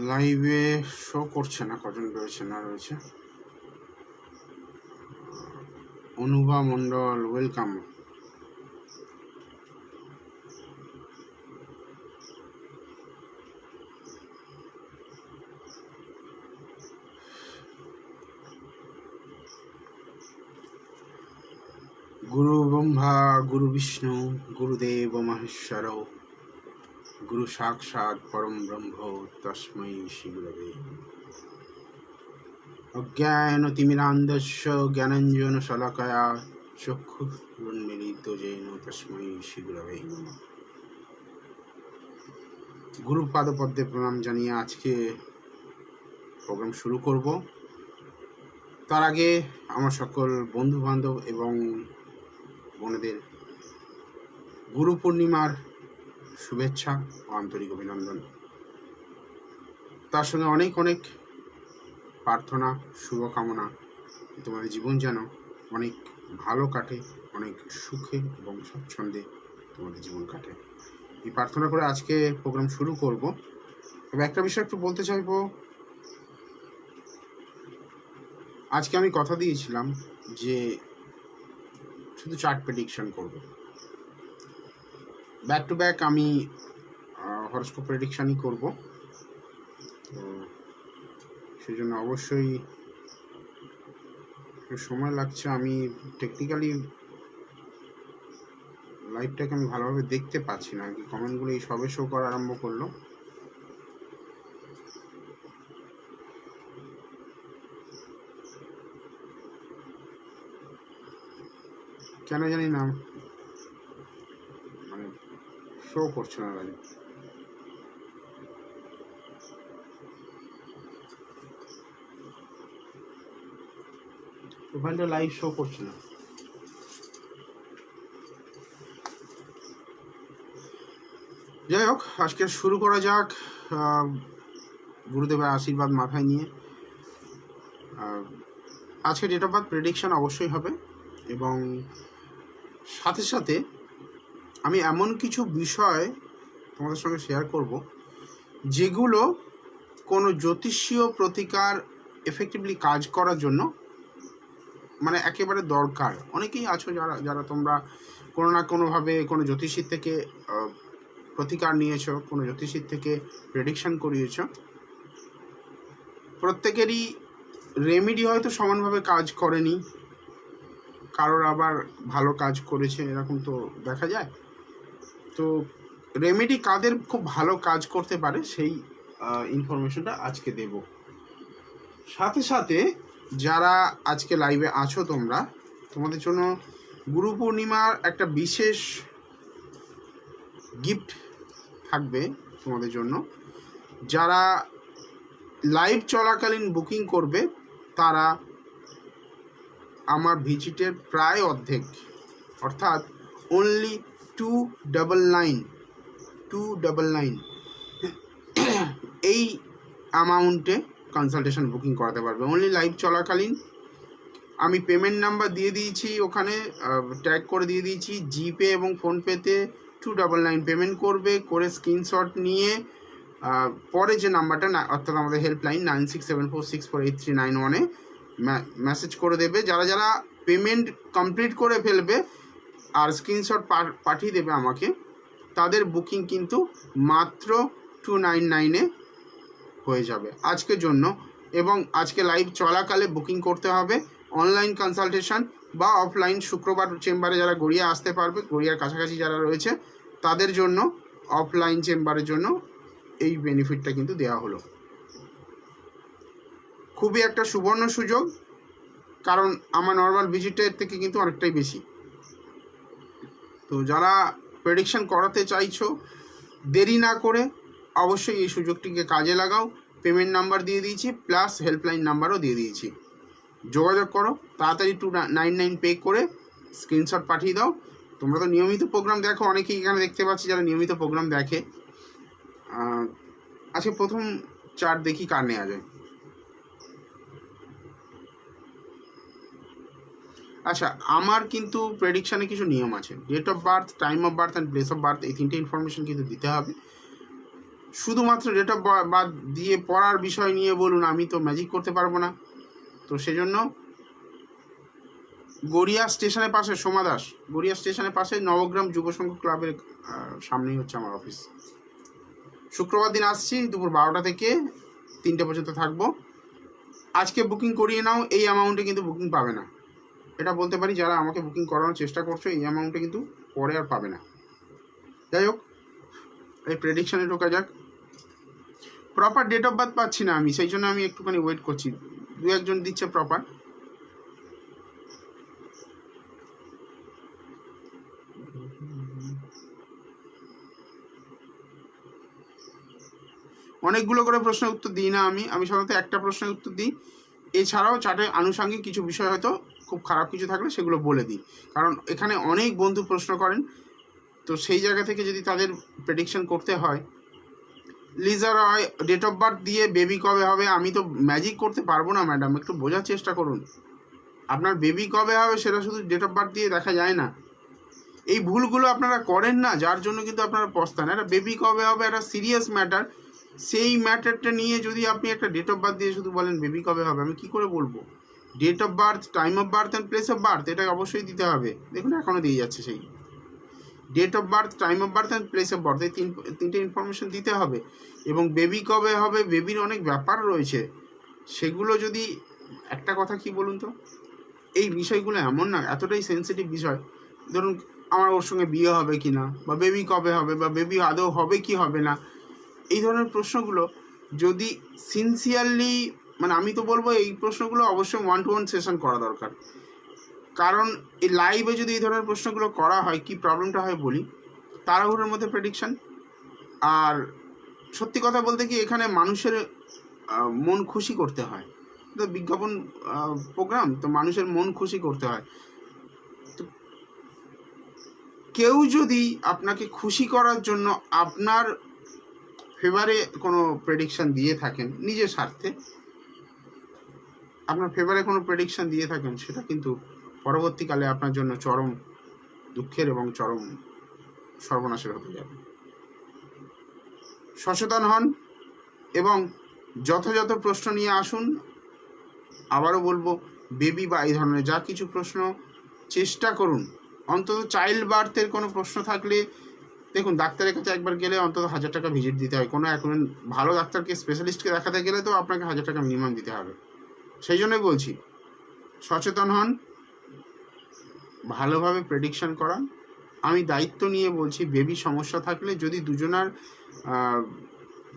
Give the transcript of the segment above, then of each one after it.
লাইভে শো করছে না কজন রয়েছে না রয়েছে। অনুভা মন্ডল, ওয়েলকাম। গুরু ব্রহ্মা গুরু বিষ্ণু গুরুদেব মহেশ্বর গুরু সাক্ষাৎ পরম ব্রহ্ম তস্मै শ্রী গুরবে। অজ্ঞানতিমিরান্ধস্য জ্ঞানাঞ্জনশলাকয়া চক্ষুरुन्मीलितं তস্मै শ্রী গুরবে নমঃ। গুরুপাদ পদ্মে প্রণাম জানিয়ে আজকে প্রোগ্রাম শুরু করব। তার আগে আমার সকল বন্ধু বান্ধব এবং বোনেদের গুরু পূর্ণিমার শুভেচ্ছা ও আন্তরিক অভিনন্দন। তার সঙ্গে অনেক অনেক প্রার্থনা, শুভকামনা তোমাদের জীবন যেন অনেক ভালো কাটে, অনেক সুখে এবং স্বচ্ছন্দে তোমাদের জীবন কাটে, এই প্রার্থনা করে আজকে প্রোগ্রাম শুরু করব। তবে একটা বিষয় একটু বলতে চাইব, আজকে আমি কথা দিয়েছিলাম যে শুধু চার্ট প্রেডিকশন করব। ব্যাক টু ব্যাক আমি হরোস্কোপ প্রেডিকশনই করব। তো সেই জন্য অবশ্যই একটু সময় লাগছে। আমি টেকনিক্যালি লাইভটাকে আমি ভালোভাবে দেখতে পাচ্ছি না, কি কমেন্টগুলো এই সবে শো করা আরম্ভ করলো। কেন জানি না, মানে শো করছে না লাইভ। ওখানটা লাইভ শো করছে না। যাই হোক, আজকে শুরু করা যাক গুরুদেবের আশীর্বাদ মাথায় নিয়ে। আজকে ডেট অফ বার্থ প্রেডিকশন অবশ্যই হবে, এবং সাথে সাথে আমি এমন কিছু বিষয় তোমাদের সঙ্গে শেয়ার করব যেগুলো কোনো জ্যোতিষীয় প্রতিকার এফেক্টিভলি কাজ করার জন্য মানে একেবারে দরকার। অনেকেই আছো যারা যারা তোমরা কোনো না কোনোভাবে কোনো জ্যোতিষীর থেকে প্রতিকার নিয়েছো, কোনো জ্যোতিষীর থেকে প্রেডিকশন করিয়েছ। প্রত্যেকেরই রেমেডি হয়তো সমানভাবে কাজ করেনি, কারোর আবার ভালো কাজ করেছে, এরকম তো দেখা যায়। তো রেমেডি কাদের খুব ভালো কাজ করতে পারে সেই ইনফরমেশনটা আজকে দেব। সাথে সাথে যারা আজকে লাইভে আছো তোমরা, তোমাদের জন্য গুরু পূর্ণিমার একটা বিশেষ গিফট থাকবে তোমাদের জন্য। যারা লাইভ চলাকালীন বুকিং করবে তারা আমার ভিজিটের প্রায় অর্ধেক, অর্থাৎ অনলি 299 এই অ্যামাউন্টে কনসালটেশন বুকিং করাতে পারবে অনলি লাইভ চলাকালীন। আমি পেমেন্ট নাম্বার দিয়ে দিয়েছি, ওখানে ট্যাগ করে দিয়ে দিয়েছি। জিপে এবং ফোনপেতে 299 পেমেন্ট করবে, করে স্ক্রিনশট নিয়ে পরে যে নাম্বারটা অর্থাৎ আমাদের হেল্পলাইন 9674648391-এ মেসেজ করে দেবে। যারা যারা পেমেন্ট কমপ্লিট করে ফেলবে আর স্ক্রিনশট পাঠিয়ে দেবে আমাকে, তাদের বুকিং কিন্তু মাত্র 299-এ হয়ে যাবে আজকের জন্য। এবং আজকে লাইভ চলাকালে বুকিং করতে হবে। অনলাইন কনসালটেশন বা অফলাইন শুক্রবার চেম্বারে যারা গড়িয়া আসতে পারবে, গড়িয়ার কাছাকাছি যারা রয়েছে তাদের জন্য অফলাইন চেম্বারের জন্য এই বেনিফিটটা কিন্তু দেওয়া হলো। খুবই একটা সুবর্ণ সুযোগ, কারণ আমার নর্মাল ভিজিটের থেকে কিন্তু অনেকটাই বেশি। তো যারা প্রেডিকশন করাতে চাইছো, দেরি না করে অবশ্যই এই সুযোগটিকে কাজে লাগাও। পেমেন্ট নাম্বার দিয়ে দিয়েছি, প্লাস হেল্পলাইন নাম্বারও দিয়ে দিয়েছি। যোগাযোগ করো, তাড়াতাড়ি 299 পে করে স্ক্রিনশট পাঠিয়ে দাও। তোমরা তো নিয়মিত প্রোগ্রাম দেখো, অনেকেই এখানে দেখতে পাচ্ছি যারা নিয়মিত প্রোগ্রাম দেখে। আজকে প্রথম চার্ট দেখি কার নেওয়া যায়। আচ্ছা, আমার কিন্তু প্রেডিকশানে কিছু নিয়ম আছে। Date of birth, time of birth and place of birth, এই তিনটে ইনফরমেশন কিন্তু দিতে হবে। শুধুমাত্র ডেট অফ বার্থ দিয়ে পড়ার বিষয় নিয়ে বলুন, আমি তো ম্যাজিক করতে পারবো না। তো সেজন্য গড়িয়া স্টেশনের পাশে, সোমা দাস, গড়িয়া স্টেশনের পাশে নবগ্রাম যুব সংঘ ক্লাবের সামনেই হচ্ছে আমার অফিস। শুক্রবার দিন আসছি, দুপুর 12টা থেকে 3টে পর্যন্ত থাকবো। আজকে বুকিং করিয়ে নাও, এই অ্যামাউন্টে কিন্তু বুকিং পাবে না, এটা বলতে পারি। যারা আমাকে বুকিং করানোর চেষ্টা করছো, এই অ্যামাউন্টে কিন্তু পরে আর পাবে না। যাই হোক, এই প্রেডিকশানে ঢোকা যাক। প্রপার ডেট অফ বার্থ পাচ্ছি না আমি, সেই জন্য আমি একটুখানি ওয়েট করছি। 2-1 দিচ্ছে প্রপার। অনেকগুলো করে প্রশ্নের উত্তর দিই না আমি সাধারণত একটা প্রশ্নের উত্তর দিই। এছাড়াও চার্টে আনুষঙ্গিক কিছু বিষয় হয়তো খুব খারাপ কিছু থাকলে সেগুলো বলে দিই, কারণ এখানে অনেক বন্ধু প্রশ্ন করেন। তো সেই জায়গা থেকে যদি তাদের প্রেডিকশন করতে হয়, লিজা রয় ডেট অফ বার্থ দিয়ে বেবি কবে হবে, আমি তো ম্যাজিক করতে পারবো না ম্যাডাম, একটু বোঝার চেষ্টা করুন। আপনার বেবি কবে হবে সেটা শুধু ডেট অফ বার্থ দিয়ে দেখা যায় না। এই ভুলগুলো আপনারা করেন না, যার জন্য কিন্তু আপনারা পস্তান। একটা বেবি কবে হবে একটা সিরিয়াস ম্যাটার, সেই ম্যাটারটা নিয়ে যদি আপনি একটা ডেট অফ বার্থ দিয়ে শুধু বলেন বেবি কবে হবে, আমি কি করে বলবো? Date of birth, time of birth and place of birth, এটা অবশ্যই দিতে হবে। দেখুন এখনও দিয়ে যাচ্ছে সেই date of birth, time of birth and place of birth, এই তিনটে ইনফরমেশন দিতে হবে। এবং বেবি কবে হবে, বেবির অনেক ব্যাপার রয়েছে, সেগুলো যদি, একটা কথা কি বলুন তো, এই বিষয়গুলো এমন না, এতটাই সেন্সিটিভ বিষয়। ধরুন আমার ওর সঙ্গে বিয়ে হবে কি না, বা বেবি কবে হবে, বা বেবি আদৌ হবে কি হবে না, এই ধরনের প্রশ্নগুলো যদি সিনসিয়ারলি, মানে আমি তো বলবো এই প্রশ্নগুলো অবশ্যই 1-to-1 সেশন করা দরকার। কারণ এই লাইভে যদি এই ধরনের প্রশ্নগুলো করা হয়, কি প্রবলেমটা হয় বলি, তাড়াহুড়োর মধ্যে প্রেডিকশন। আর সত্যি কথা বলতে কি, এখানে মানুষের মন খুশি করতে হয়, তো বিজ্ঞাপন প্রোগ্রাম, তো মানুষের মন খুশি করতে হয়। তো কেউ যদি আপনাকে খুশি করার জন্য আপনার ফেভারে কোনো প্রেডিকশান দিয়ে থাকেন, নিজের স্বার্থে আপনার ফেভারে কোনো প্রেডিকশান দিয়ে থাকেন, সেটা কিন্তু পরবর্তীকালে আপনার জন্য চরম দুঃখের এবং চরম সর্বনাশের হতে যাবে। সচেতন হন এবং যথাযথ প্রশ্ন নিয়ে আসুন। আবারও বলবো, বেবি বা এই ধরনের যা কিছু প্রশ্ন, চেষ্টা করুন অন্তত চাইল্ড বার্থের কোনো প্রশ্ন থাকলে, দেখুন ডাক্তারের কাছে একবার গেলে অন্তত 1000 টাকা ভিজিট দিতে হয়। কোনো এখন ভালো ডাক্তারকে, স্পেশালিস্টকে দেখাতে গেলে তো আপনাকে 1000 টাকা মিনিমাম দিতে হবে। সেই জন্যই বলছি, সচেতন হন, ভালোভাবে প্রেডিকশন করান। আমি দায়িত্ব নিয়ে বলছি, বেবি সমস্যা থাকলে যদি দুজনার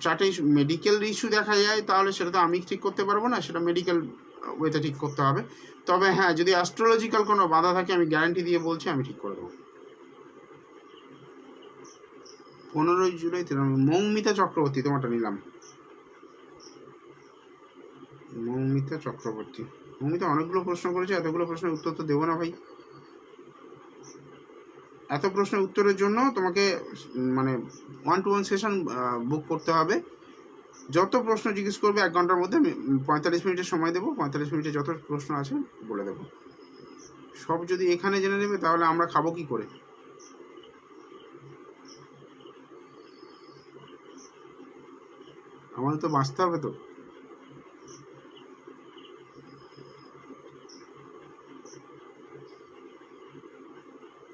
চার্টে মেডিকেল ইস্যু দেখা যায়, তাহলে সেটা তো আমি ঠিক করতে পারবো না, সেটা মেডিকেল ওয়েতে ঠিক করতে হবে। তবে হ্যাঁ, যদি অ্যাস্ট্রোলজিক্যাল কোনো বাধা থাকে, আমি গ্যারান্টি দিয়ে বলছি আমি ঠিক করে দেবো। 15 জুলাই মৌমিতা চক্রবর্তী, তোমারটা নিলাম। মৌমিতা চক্রবর্তী, মৌমিতা অনেকগুলো প্রশ্ন করেছে, এতগুলো প্রশ্নের উত্তর তো দেবো না ভাই। এত প্রশ্নের উত্তরের জন্য তোমাকে মানে 1-to-1 সেশন বুক করতে হবে। যত প্রশ্ন জিজ্ঞেস করবে 1 ঘন্টার মধ্যে, আমি 45 মিনিটের সময় দেবো। 45 মিনিটে যত প্রশ্ন আছে বলে দেবো। সব যদি এখানে জেনে নেবে, তাহলে আমরা খাবো কি করে? আমাদের তো বাঁচতে হবে তো।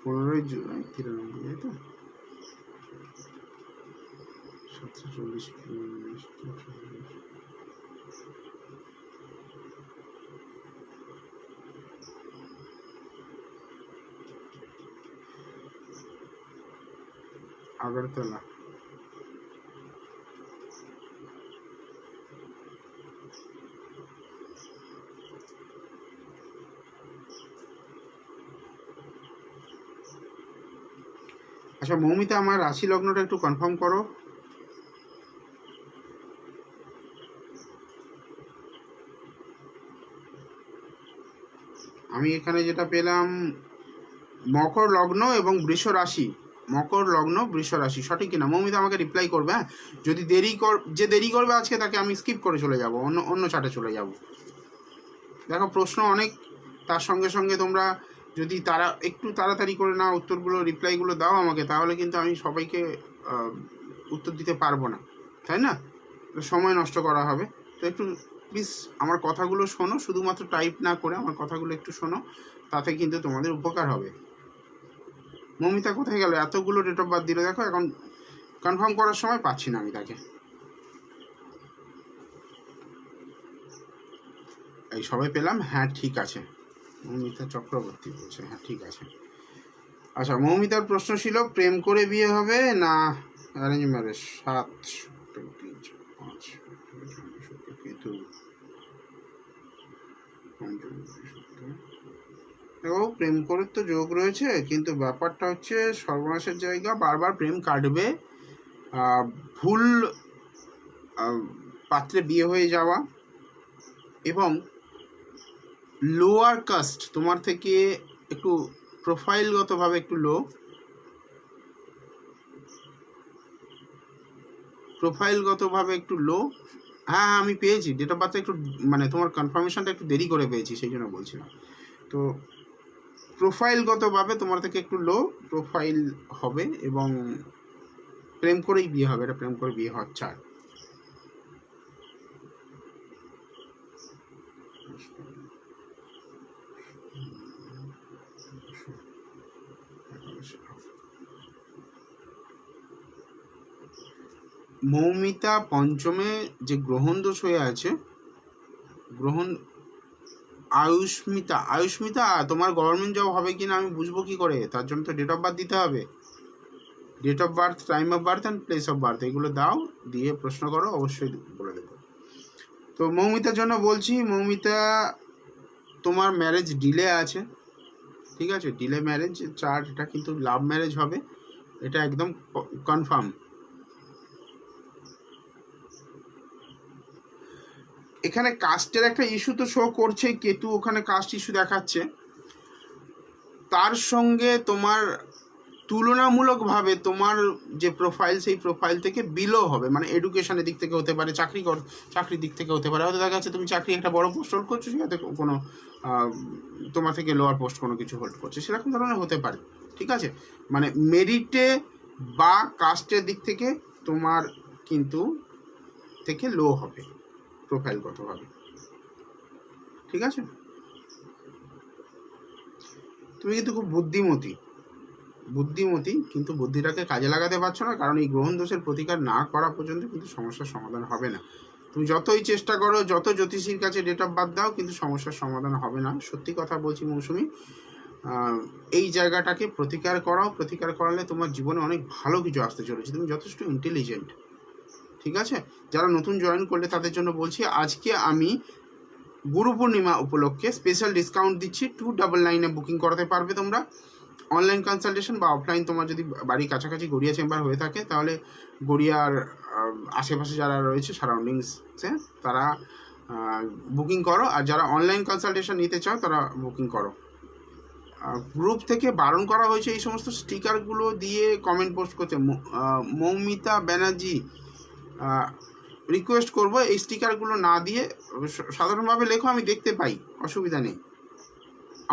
পনেরোই জুলাই 93, তাই তো? 740 আগরতলা। আচ্ছা মৌমিতা, আমার রাশি লগ্নটা একটু কনফার্ম করো। আমি এখানে যেটা পেলাম, মকর লগ্ন এবং বৃষ রাশি, মকর লগ্ন বৃষ রাশি, সঠিক কিনা? মৌমিতা আমাকে রিপ্লাই করবে। হ্যাঁ, যদি দেরি করবে আজকে, তাকে আমি স্কিপ করে চলে যাব, অন্য চার্টে চলে যাব। দেখো প্রশ্ন অনেক, তার সঙ্গে সঙ্গে তোমরা যদি একটু তাড়াতাড়ি করে না উত্তরগুলো, রিপ্লাইগুলো দাও আমাকে, তাহলে কিন্তু আমি সবাইকে উত্তর দিতে পারবো না। তাই না? সময় নষ্ট করা হবে। তো একটু প্লিজ আমার কথাগুলো শোনো, শুধুমাত্র টাইপ না করে আমার কথাগুলো একটু শোনো, তাতে কিন্তু তোমাদের উপকার হবে। মৌমিতা কোথায় গেল? এতগুলো ডেট অফ বার্থ দিল, দেখো এখন কনফার্ম করার সময় পাচ্ছি না আমি তাকে। এই সবাই পেলাম, হ্যাঁ ঠিক আছে। মৌমিতা চক্রবর্তী বলছে, হ্যাঁ ঠিক আছে। আচ্ছা, মৌমিতার প্রশ্ন ছিল প্রেম করে বিয়ে হবে না অ্যারেঞ্জ ম্যারেজ? 7 5 কেতু দেখো, প্রেম করার তো যোগ রয়েছে, কিন্তু ব্যাপারটা হচ্ছে সর্বনাশের জায়গা, বারবার প্রেম কাটবে, ভুল পাত্রে বিয়ে হয়ে যাওয়া, এবং লোয়ার কাস্ট, তোমার থেকে একটু প্রোফাইলগতভাবে একটু লো, হ্যাঁ আমি পেয়েছি ডেট অফ বার্থটা একটু, মানে তোমার কনফার্মেশনটা একটু দেরি করে পেয়েছি, সেই জন্য বলছিলাম। তো প্রোফাইলগতভাবে তোমার থেকে একটু লো প্রোফাইল হবে, এবং প্রেম করেই বিয়ে হবে, এটা প্রেম করে বিয়ে হওয়ার চায়। মৌমিতা পঞ্চমে যে গ্রহণ দোষ হয়ে আছে, গ্রহণ, আয়ুষ্মিতা তোমার গভর্নমেন্ট জব হবে কিনা আমি বুঝবো কি করে? তার জন্য তো ডেট অফ বার্থ দিতে হবে। Date of birth, time of birth and place of birth, এগুলো দাও, দিয়ে প্রশ্ন করো, অবশ্যই বলে দেবো। তো মৌমিতার জন্য বলছি, মৌমিতা তোমার ম্যারেজ ডিলে আছে, ঠিক আছে? ডিলে ম্যারেজ চার, এটা কিন্তু লাভ ম্যারেজ হবে, এটা একদম কনফার্ম। এখানে কাস্টের একটা ইস্যু তো শো করছে, কেতু ওখানে কাস্ট ইস্যু দেখাচ্ছে, তার সঙ্গে তোমার তুলনামূলকভাবে তোমার যে প্রোফাইল, সেই প্রোফাইল থেকে বিলো হবে, মানে এডুকেশনের দিক থেকে হতে পারে, চাকরির দিক থেকে হতে পারে, হয়তো দেখা যাচ্ছে তুমি চাকরি একটা বড় পোস্ট হোল্ড করছো, সেটাতে কোনো তোমার থেকে লোয়ার পোস্ট কোনো কিছু হোল্ড করছে, সেরকম ধরনের হতে পারে, ঠিক আছে? মানে মেরিটে বা কাস্টের দিক থেকে তোমার কিন্তু থেকে লো হবে প্রোফাইলগতভাবে, ঠিক আছে? তুমি কিন্তু খুব বুদ্ধিমতী, কিন্তু বুদ্ধিটাকে কাজে লাগাতে পারছো না, কারণ এই গ্রহণ দোষের প্রতিকার না করা পর্যন্ত কিন্তু সমস্যার সমাধান হবে না। তুমি যতই চেষ্টা করো, যত জ্যোতিষীর কাছে ডেট অফ বার্থ দাও, কিন্তু সমস্যার সমাধান হবে না। সত্যি কথা বলছি মৌসুমি, এই জায়গাটাকে প্রতিকার করালে তোমার জীবনে অনেক ভালো কিছু আসতে চলেছে। তুমি যথেষ্ট ইন্টেলিজেন্ট, ঠিক আছে? যারা নতুন জয়েন করলে তাদের জন্য বলছি, আজকে আমি গুরু পূর্ণিমা উপলক্ষে স্পেশাল ডিসকাউন্ট দিচ্ছি, 299 বুকিং করাতে পারবে তোমরা। অনলাইন কনসালটেশন বা অফলাইন, তোমার যদি বাড়ির কাছাকাছি গড়িয়া চেম্বার হয়ে থাকে, তাহলে গড়িয়ার আশেপাশে যারা রয়েছে সারাউন্ডিংসে, তারা বুকিং করো, আর যারা অনলাইন কনসালটেশন নিতে চাও তারা বুকিং করো। গ্রুপ থেকে বারণ করা হয়েছে এই সমস্ত স্টিকারগুলো দিয়ে কমেন্ট পোস্ট করতে। মৌমিতা ব্যানার্জি, রিকোয়েস্ট করবো এই স্টিকারগুলো না দিয়ে সাধারণভাবে লেখো, আমি দেখতে পাই, অসুবিধা নেই,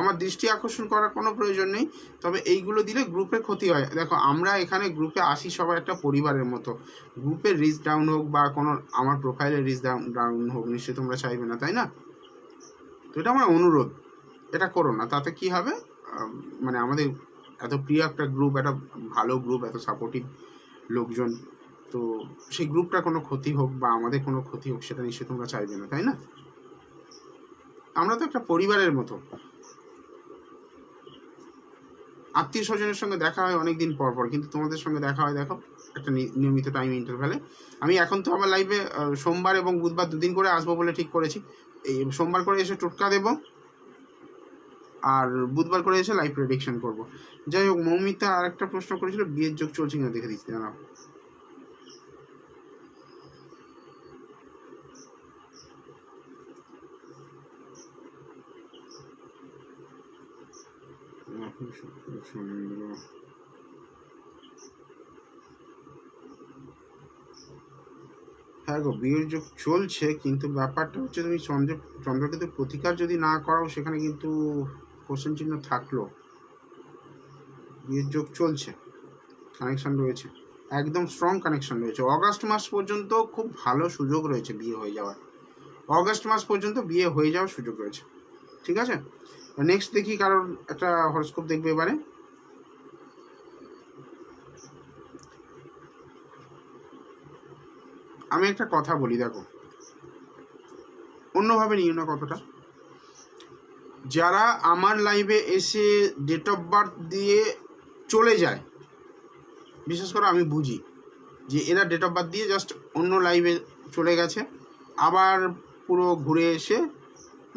আমার দৃষ্টি আকর্ষণ করার কোনো প্রয়োজন নেই, তবে এইগুলো দিলে গ্রুপের ক্ষতি হয়। দেখো, আমরা এখানে গ্রুপে আসি সবাই একটা পরিবারের মতো, গ্রুপের রিচ ডাউন হোক বা কোনো আমার প্রোফাইলের রিচ ডাউন হোক নিশ্চয়ই তোমরা চাইবে না, তাই না? তো এটা আমার অনুরোধ, এটা করো না, তাতে কি হবে, মানে আমাদের এত প্রিয় একটা গ্রুপ, একটা ভালো গ্রুপ, এত সাপোর্টিভ লোকজন, তো সেই গ্রুপটা কোনো ক্ষতি হোক বা আমাদের কোনো ক্ষতি হোক, সেটা নিশ্চয়ই তোমরা চাইবে না, তাই না? আমরা তো একটা পরিবারের মতো, আত্মীয় স্বজনের সঙ্গে দেখা হয় অনেক দিন পর পর, কিন্তু তোমাদের সঙ্গে দেখা হয় দেখো একটা নিয়মিত টাইম ইন্টারভ্যালে। আমি এখন তো আমার লাইভে সোমবার এবং বুধবার দুদিন করে আসবো বলে ঠিক করেছি। এই সোমবার করে এসে টোটকা দেবো, আর বুধবার করে এসে লাইভ প্রেডিকশন করবো। যাই হোক, মৌমিতা আর একটা প্রশ্ন করেছিল, বিয়ের যোগ চলছে কিনা দেখে দিচ্ছি, জানাও। হ্যাঁ গো, বিয়ের যোগ চলছে, কিন্তু ব্যাপারটা হচ্ছে তুমি চন্দ্রকেতু প্রতিকার যদি না করাও, সেখানে কিন্তু কোশ্চেন চিহ্ন থাকলো। বিয়ের যোগ চলছে, কানেকশন রয়েছে, একদম স্ট্রং কানেকশন রয়েছে। অগাস্ট মাস পর্যন্ত খুব ভালো সুযোগ রয়েছে বিয়ে হয়ে যাওয়ার, অগাস্ট মাস পর্যন্ত বিয়ে হয়ে যাওয়ার সুযোগ রয়েছে। ঠিক আছে, নেক্সট দেখি কারোর একটা হরস্কোপ দেখবে এবারে। আমি একটা কথা বলি, দেখো অন্যভাবে নিও না কথাটা। যারা আমার লাইভে এসে ডেট অফ বার্থ দিয়ে চলে যায়, বিশেষ করে আমি বুঝি যে এরা ডেট অফ বার্থ দিয়ে জাস্ট অন্য লাইভে চলে গেছে, আবার পুরো ঘুরে এসে,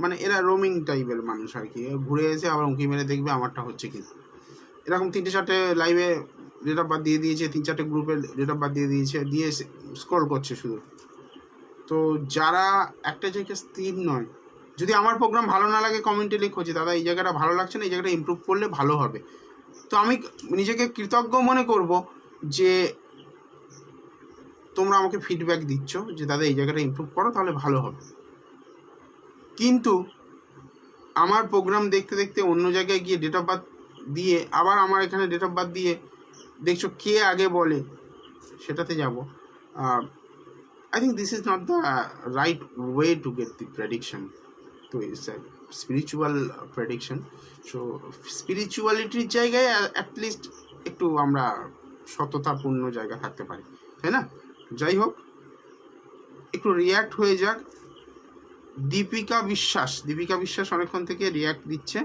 মানে এরা রোমিং টাইপের মানুষ আর কি, ঘুরে এসে আবার উঁকি মেরে দেখবে আমারটা হচ্ছে কি। এরকম 3-4টে লাইভে ডেট অফ বার্থ দিয়ে দিয়েছে, 3-4টে গ্রুপে ডেট অফ বার্থ দিয়ে দিয়েছে, দিয়ে স্ক্রল করছে শুধু। তো যারা একটা জায়গায় স্থির নয়, যদি আমার প্রোগ্রাম ভালো না লাগে কমেন্টে লিখো যে দাদা এই জায়গাটা ভালো লাগছে না, এই জায়গাটা ইমপ্রুভ করলে ভালো হবে। তো আমি নিজেকে কৃতজ্ঞ মনে করব যে তোমরা আমাকে ফিডব্যাক দিচ্ছ যে দাদা এই জায়গাটা ইমপ্রুভ করো, তাহলে ভালো হবে। কিন্তু আমার প্রোগ্রাম দেখতে দেখতে অন্য জায়গায় গিয়ে ডেট অফ বার্থ দিয়ে আবার আমার এখানে ডেট অফ বার্থ দিয়ে দেখছো কে আগে বলে, সেটাতে যাব। I think this is not the right way to get the prediction. So it's a spiritual prediction. So spiritualityর জায়গায় at least একটু আমরা সততাপূর্ণ জায়গা থাকতে পারি, তাই না? যাই হোক, একটু রিয়্যাক্ট হয়ে যাক। দীপিকা বিশ্বাস অনেকক্ষণ থেকে রিয়্যাক্ট দিচ্ছে।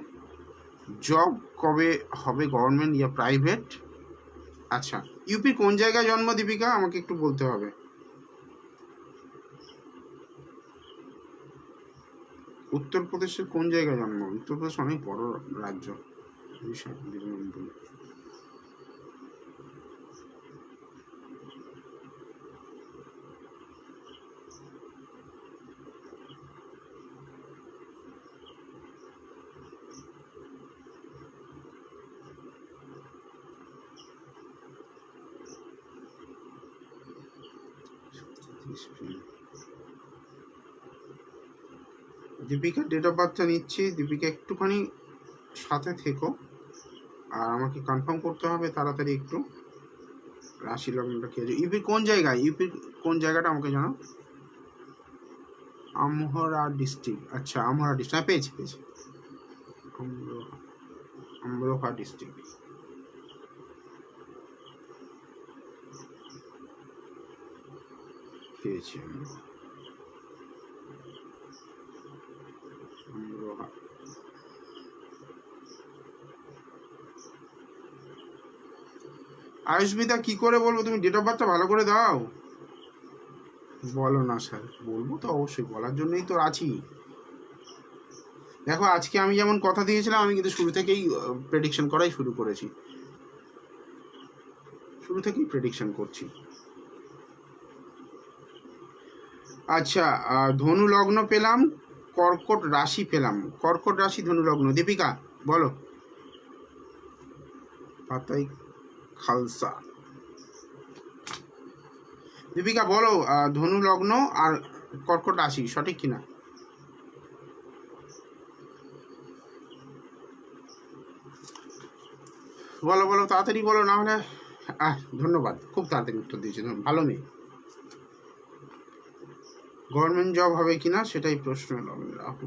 জব কবে হবে, গভর্নমেন্ট ইয়া প্রাইভেট? আচ্ছা, ইউপির কোন জায়গায় জন্ম দীপিকা, আমাকে একটু বলতে হবে। উত্তরপ্রদেশের কোন জায়গায় জন্ম? উত্তরপ্রদেশ অনেক বড় রাজ্য। দীপিকার ডেট অফ বার্থটা নিচ্ছি। দীপিকা একটুখানি সাথে থেকো, আর আমাকে কনফার্ম করতে হবে তাড়াতাড়ি একটু রাশি লগ্নটা কি আছে। ইউপির কোন জায়গায়, ইউপির কোন জায়গাটা আমাকে জানাও। আমহরা ডিস্ট্রিক্ট, আচ্ছা আমহরা ডিস্ট্রিক্ট, পেয়েছি আমরোহা ডিস্ট্রিক্ট। পেয়েছি আমরোহা। আয়ুষ্মিতা কি করে বলবো, তুমি ডেট অফ বার্থটা ভালো করে দাও। বলো না স্যার, বলবো তো অবশ্যই, বলার জন্যই তো আছি। দেখো আজকে আমি যেমন কথা দিয়েছিলাম, আমি কিন্তু শুরু থেকেই প্রেডিকশন করাই শুরু করেছি, শুরু থেকেই প্রেডিকশন করছি। আচ্ছা, ধনু লগ্ন পেলাম, কর্কট রাশি পেলাম, কর্কট রাশি ধনু লগ্ন। দীপিকা বলো। পাতাই খালসা। দীপিকা বলো, ধনু লগ্ন আর কর্কট রাশি সঠিক কিনা? বলো বলো, তাড়াতাড়ি বলো, না হলে। ধন্যবাদ, খুব তাড়াতাড়ি উত্তর দিয়েছি, ভালো মেয়ে। গভর্নমেন্ট জব হবে কিনা সেটাই প্রশ্ন। রাহু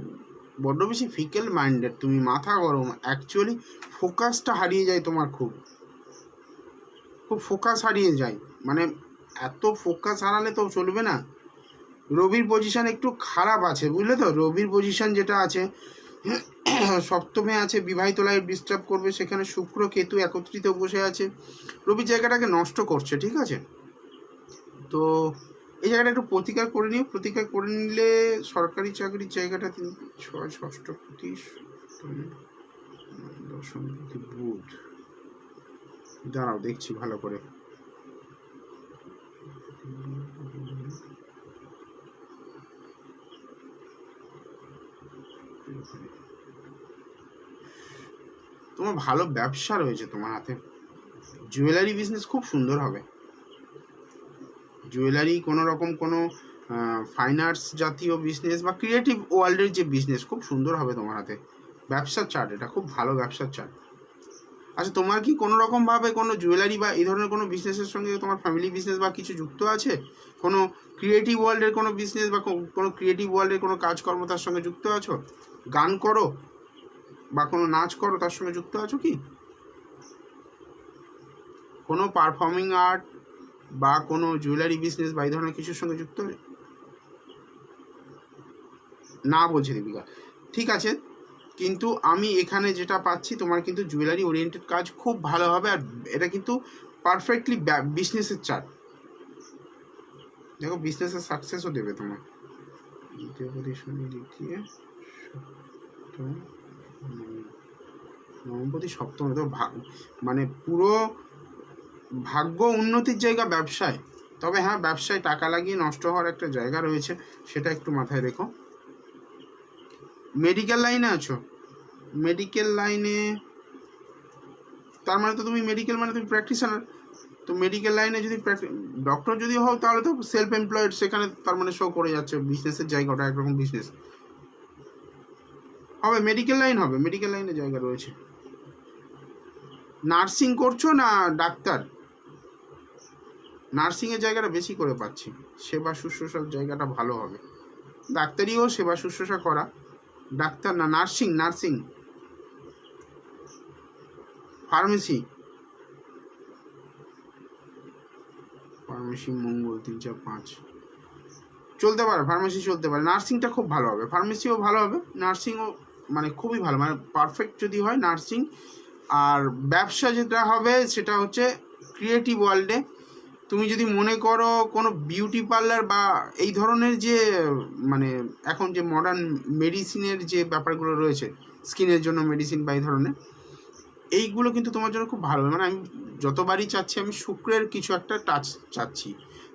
বড্ড বেশি ফিকেল মাইন্ডেড তুমি, মাথা গরম। অ্যাকচুয়ালি ফোকাসটা হারিয়ে যায় তোমার, খুব ফোকাস হারিয়ে যায়, মানে এত ফোকাস হারালে তো চলবে না। রবির পজিশন একটু খারাপ আছে, বুঝলে তো। রবির পজিশন যেটা আছে, সপ্তমে আছে, বিবাহিত লাইফ ডিস্টার্ব করবে, সেখানে শুক্র কেতু একত্রিত বসে আছে, রবির জায়গাটাকে নষ্ট করছে, ঠিক আছে। তো এই জায়গাটা একটু প্রতিকার করে নিও, প্রতিকার করে নিলে সরকারি চাকরির জায়গাটা 6 ষষ্ঠপতি দশমপতি বুধ। দাঁড়াও দেখছি ভালো করে। তোমার ভালো ব্যবসা রয়েছে তোমার হাতে, জুয়েলারি বিজনেস খুব সুন্দর হবে। জুয়েলারি, কোনো রকম কোনো ফাইনান্স জাতীয় বিজনেস বা ক্রিয়েটিভ ওয়ার্ল্ডের যে বিজনেস, খুব সুন্দর হবে তোমার হাতে। ব্যবসার চার্ট, এটা খুব ভালো ব্যবসার চার্ট। আচ্ছা, তোমার কি কোনো রকমভাবে কোনো জুয়েলারি বা এই ধরনের কোনো বিজনেসের সঙ্গে তোমার ফ্যামিলি বিজনেস বা কিছু যুক্ত আছে? কোনো ক্রিয়েটিভ ওয়ার্ল্ডের কোনো বিজনেস বা কোনো ক্রিয়েটিভ ওয়ার্ল্ডের কোনো কাজকর্ম তার সঙ্গে যুক্ত আছো? গান করো বা কোনো নাচ করো, তার সঙ্গে যুক্ত আছো কি? কোনো পারফর্মিং আর্ট বা কোনো জুয়েলারি বিজনেস বা এই ধরনের কিছুর সঙ্গে যুক্ত না বলছে দীপিকা। ঠিক আছে, কিন্তু আমি এখানে যেটা পাচ্ছি, তোমার কিন্তু জুয়েলারি ওরিয়েন্টেড কাজ খুব ভালো হবে, আর এটা কিন্তু পারফেক্টলি বিজনেসের চার্ট। দেখো, বিজনেসের সাকসেসও দেবে তোমার। দ্বিতীয় পজিশনে দ্বিতীয় সপ্তম নবমপতি সপ্তম, তো মানে পুরো ভাগ্য উন্নতির জায়গা ব্যবসায়। তবে হ্যাঁ, ব্যবসায় টাকা লাগিয়ে নষ্ট হওয়ার একটা জায়গা রয়েছে, সেটা একটু মাথায় রেখো। মেডিকেল লাইনে আছো? মেডিকেল লাইনে তার মানে তো তুমি মেডিকেল মানে তুমি প্র্যাকটিশনার। তো মেডিকেল লাইনে যদি ডক্টর যদি হও, তাহলে তো সেলফ এমপ্লয়েড, সেখানে তার মানে শো করে যাচ্ছে বিজনেসের জায়গা, ওটা একরকম বিজনেস হবে। মেডিকেল লাইন হবে, মেডিকেল লাইনে জায়গা রয়েছে। নার্সিং করছো না ডাক্তার? নার্সিংয়ের জায়গাটা বেশি করে পাচ্ছি, সেবা শুশ্রূষার জায়গাটা ভালো হবে। ডাক্তারিও সেবা শুশ্রূষা করা, ডাক্তার না, নার্সিং। নার্সিং, ফার্মেসি, ফার্মেসি মঙ্গল 3 4 5 চলতে পারে, ফার্মেসি চলতে পারে। নার্সিংটা খুব ভালো হবে, ফার্মেসিও ভালো হবে, নার্সিংও মানে খুবই ভালো, মানে পারফেক্ট যদি হয় নার্সিং। আর ব্যবসা যেটা হবে সেটা হচ্ছে ক্রিয়েটিভ ওয়ার্ল্ডে। তুমি যদি মনে করো কোনো বিউটি পার্লার বা এই ধরনের যে মানে এখন যে মডার্ন মেডিসিনের যে ব্যাপারগুলো রয়েছে, স্কিনের জন্য মেডিসিন বা এই ধরনের, এইগুলো কিন্তু তোমার জন্য খুব ভালো। মানে আমি যতবারই চাচ্ছি, আমি শুক্রের কিছু একটা টাচ চাচ্ছি।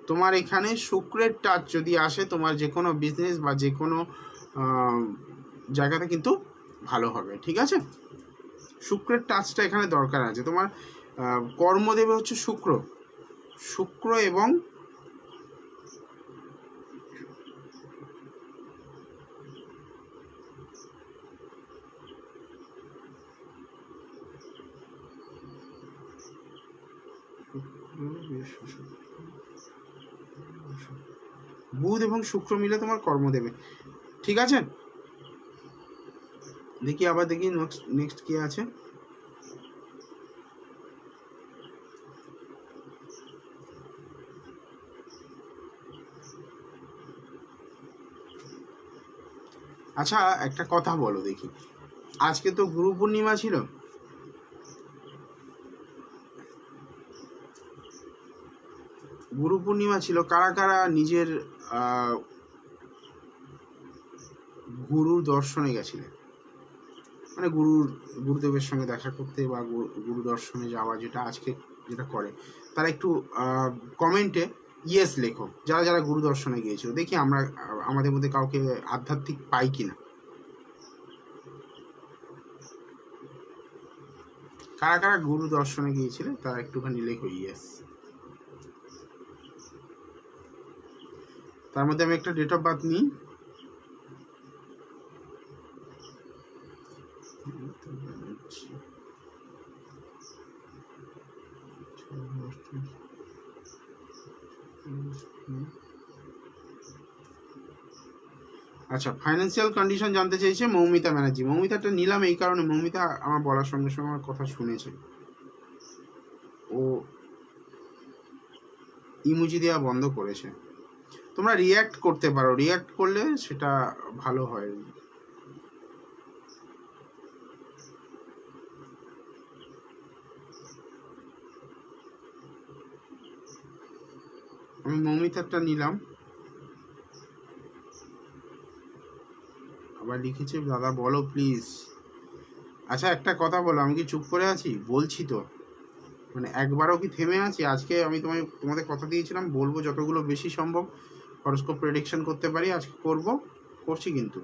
তোমার এখানে শুক্রের টাচ যদি আসে, তোমার যে কোনো বিজনেস বা যে কোনো জায়গাতে কিন্তু ভালো হবে, ঠিক আছে? শুক্রের টাচটা এখানে দরকার আছে। তোমার কর্ম দেবে হচ্ছে শুক্র, শুক্র এবং বুধ এবং শুক্র মিলে তোমার কর্ম দেবে, ঠিক আছে? দেখি আবার দেখি নেক্সট কি আছে। আচ্ছা, একটা কথা বলো দেখি, আজকে তো গুরু পূর্ণিমা ছিল, গুরু পূর্ণিমা ছিল, কারা কারা নিজের গুরুর দর্শনে গেছিলেন? মানে গুরুদেবের সঙ্গে দেখা করতে বা গুরু দর্শনে যাওয়া, যেটা আজকে যেটা করে, তারা একটু কমেন্টে ইয়েস লেখো, যারা যারা গুরু দর্শনে গিয়েছিল। দেখি আমরা আমাদের মধ্যে কাউকে আধ্যাত্মিক পাই কিনা। কারা কারা গুরু দর্শনে গিয়েছিলে তারা একটুখানি লেখো ইয়েস। তার মধ্যে আমি একটা ডেট অফ বার্থ নিই। আচ্ছা, ফাইন্যান্সিয়াল কন্ডিশন জানতে চেয়েছে মৌমিতা ব্যানার্জি। মৌমিতাটা নিলাম এই কারণে, মৌমিতা আমার বলার সঙ্গে সঙ্গে আমার কথা শুনেছে, ও ইমোজি দেওয়া বন্ধ করেছে। তোমরা রিয়্যাক্ট করতে পারো, রিয়্যাক্ট করলে সেটা ভালো হয়। আমি মৌমিতারটা নিলাম। আবার লিখেছে দাদা বলো প্লিজ। আচ্ছা, একটা কথা বলো, আমি কি চুপ করে আছি? বলছি তো, মানে একবারও কি থেমে আছি? আজকে আমি তোমাদের কথা দিয়েছিলাম বলবো যতগুলো বেশি সম্ভব হরোস্কোপ প্রেডিকশন করতে পারি আজকে করছি কিন্তু।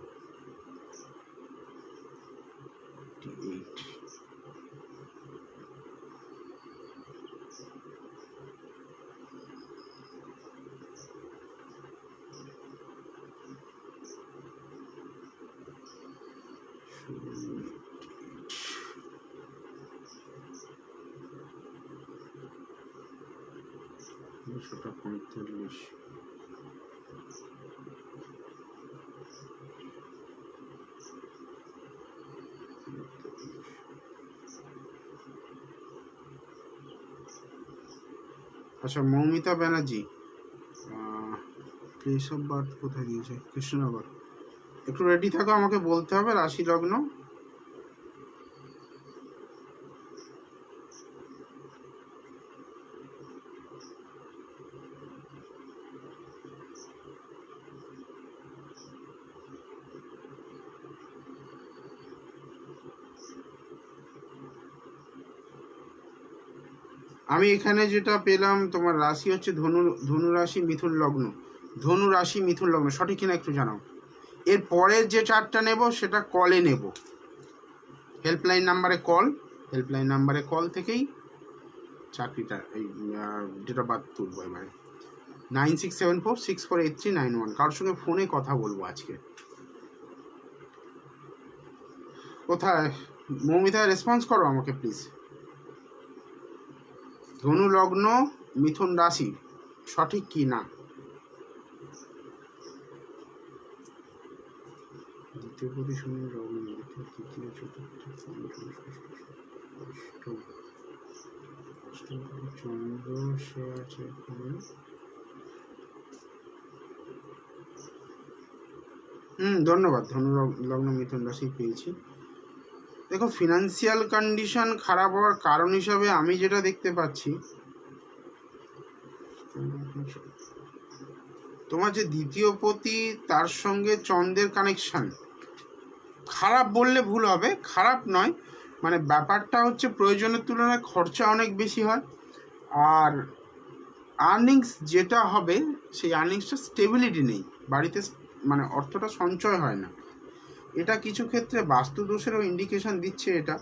245। আচ্ছা, Moumita Banerjee, place of birth কোথায় দিয়েছে? কৃষ্ণনগর। একটু রেডি থাকো, আমাকে বলতে হবে রাশি লগ্ন। আমি এখানে যেটা পেলাম, তোমার রাশি হচ্ছে ধনু রাশি মিথুন লগ্ন। ধনু রাশি মিথুন লগ্ন, সঠিক কিনা একটু জানাও। এর পরের যে চারটা নেব সেটা কলে নেব, হেল্পলাইন নাম্বারে কল থেকেই চাকরিটা এই ডেট অফ বার্থ তুলবো। এবারে 9674648391, কারোর সঙ্গে ফোনে কথা বলবো আজকে। কোথায় মৌমিতা, রেসপন্স করো আমাকে প্লিজ। ধনু লগ্ন মিথুন রাশি, সঠিক কি না? দ্বিতীয় প্রতি শনি লগ্ন, তৃতীয় চতুর্থ চন্দ্র সে আছে এখানে। ধন্যবাদ। ধনু লগ্ন মিথুন রাশি পেয়েছি। দেখো, ফিনান্সিয়াল কন্ডিশন খারাপ হওয়ার কারণ হিসাবে আমি যেটা দেখতে পাচ্ছি, তোমার যে দ্বিতীয় পতি তার সঙ্গে চন্দ্রের কানেকশন, খারাপ বললে ভুল হবে, খারাপ নয়, মানে ব্যাপারটা হচ্ছে প্রয়োজনের তুলনায় খরচা অনেক বেশি হয়, আর আর্নিংস যেটা হবে সেই আর্নিংসটা স্টেবিলিটি নেই বাড়িতে, মানে অর্থটা সঞ্চয় হয় না। এটা কিছু ক্ষেত্রে বাস্তুদোষেরও ইন্ডিকেশন দিচ্ছে, এটা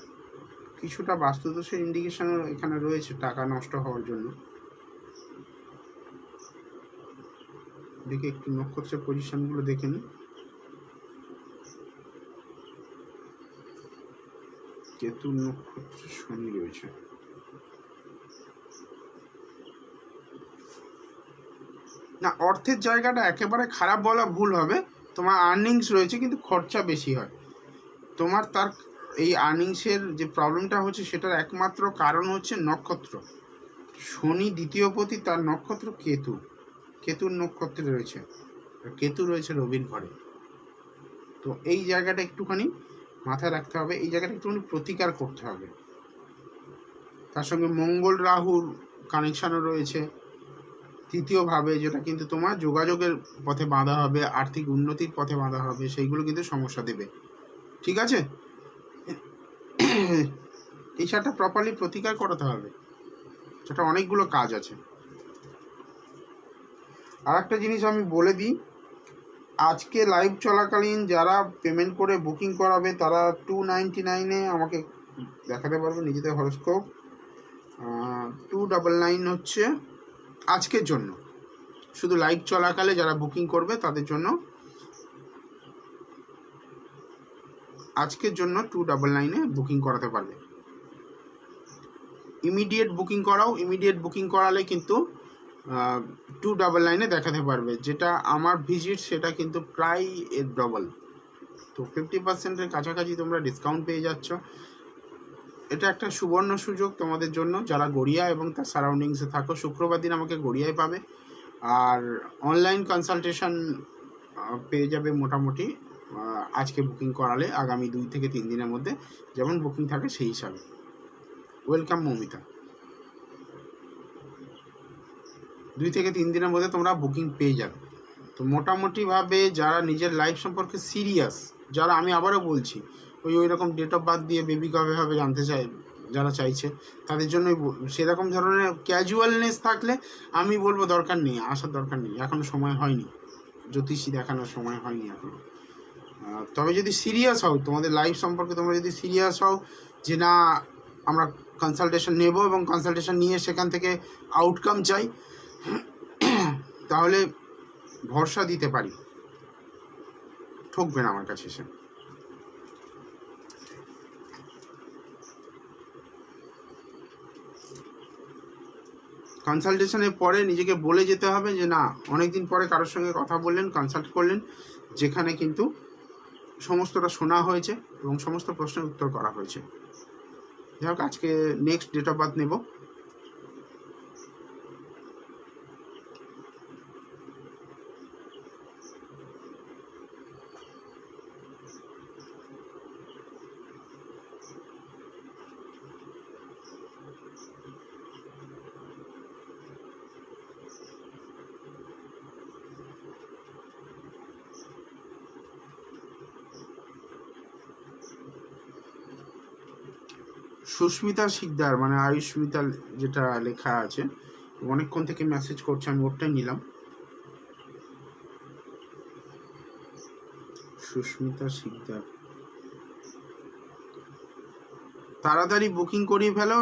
কিছুটা বাস্তুদোষের ইন্ডিকেশনও এখানে রয়েছে টাকা নষ্ট হওয়ার জন্য। দেখে একটু নক্ষত্রের পজিশনগুলো দেখে নিই। কেতু নক্ষত্রে শনি রয়েছে। না, অর্থের জায়গাটা একেবারে খারাপ বলা ভুল হবে, তোমার আর্নিংস রয়েছে কিন্তু খরচা বেশি হয়। তোমার তার এই আর্নিংসের যে প্রবলেমটা হচ্ছে সেটার একমাত্র কারণ হচ্ছে নক্ষত্র। শনি দ্বিতীয় পতি, তার নক্ষত্র কেতু, কেতুর নক্ষত্রে রয়েছে, কেতু রয়েছে রবির ঘরে। তো এই জায়গাটা একটুখানি মাথায় রাখতে হবে, এই জায়গাটা একটুখানি প্রতিকার করতে হবে। তার সঙ্গে মঙ্গল রাহুর কানেকশানও রয়েছে তৃতীয়ভাবে, যেটা কিন্তু তোমার যোগাযোগের পথে বাঁধা হবে, আর্থিক উন্নতির পথে বাঁধা হবে, সেইগুলো কিন্তু সমস্যা দেবে। ঠিক আছে, এই সারটা প্রপারলি প্রতিকার করাতে হবে, সেটা অনেকগুলো কাজ আছে। আর একটা জিনিস আমি বলে দিই, আজকে লাইভ চলাকালীন যারা পেমেন্ট করে বুকিং করাবে তারা 299-এ আমাকে দেখাতে পারবে নিজেদের হরস্কোপ। 299 হচ্ছে আজকের জন্য, শুধু লাইভ চলাকালে যারা বুকিং করবে তাদের জন্য, আজকের জন্য 299-এ বুকিং করাতে পারবে। ইমিডিয়েট বুকিং করাও, ইমিডিয়েট বুকিং করালে কিন্তু 299-এ দেখাতে পারবে, যেটা আমার ভিজিট সেটা কিন্তু প্রায় এর ডবল। তো 50%-এর কাছাকাছি তোমরা ডিসকাউন্ট পেয়ে যাচ্ছ। এটা একটা সুবর্ণ সুযোগ তোমাদের জন্য যারা গড়িয়া এবং তার সারাউন্ডিংসে থাকো। শুক্রবার দিন আমাকে গড়িয়ায় পাবে, আর অনলাইন কনসালটেশন পেয়ে যাবে মোটামুটি আজকে বুকিং করালে আগামী 2 থেকে 3 দিনের মধ্যে যেমন বুকিং থাকে সেই হিসাবে। ওয়েলকাম মৌমিতা। 2 থেকে 3 দিনের মধ্যে তোমরা বুকিং পেয়ে যাবে। তো মোটামুটিভাবে যারা নিজের লাইফ সম্পর্কে সিরিয়াস, যারা, আমি আবারও বলছি, ওই রকম ডেট অফ বার্থ দিয়ে বেবি কবে হবে জানতে চাই, যারা চাইছে তাদের জন্যই, সেরকম ধরনের ক্যাজুয়ালনেস থাকলে আমি বলবো দরকার নেই, আসার দরকার নেই, এখনও সময় হয়নি, জ্যোতিষী দেখানোর সময় হয়নি এখনও। তবে যদি সিরিয়াস হও তোমাদের লাইফ সম্পর্কে, তোমরা যদি সিরিয়াস হও যে না আমরা কনসালটেশন নেব এবং কনসালটেশন নিয়ে সেখান থেকে আউটকাম চাই, তাহলে ভরসা দিতে পারি, ঠকবে না আমার কাছে এসে। কনসালটেশনের পরে নিজেকে বলে যেতে হবে যে না, অনেকদিন পরে কারোর সঙ্গে কথা বললেন, কনসাল্ট করলেন, যেখানে কিন্তু সমস্তটা শোনা হয়েছে এবং সমস্ত প্রশ্নের উত্তর করা হয়েছে। যাই হোক, আজকে নেক্সট ডেট অফ বার্থ নেব। সুস্মিতা শিকদার, মানে আয়ুষ্মিতা যেটা লেখা আছে, অনেকক্ষণ থেকে মেসেজ করছে, আমি ওরটাই নিলাম। সুস্মিতা শিকদার, তাড়াতাড়ি বুকিং করিয়ে ফেলো,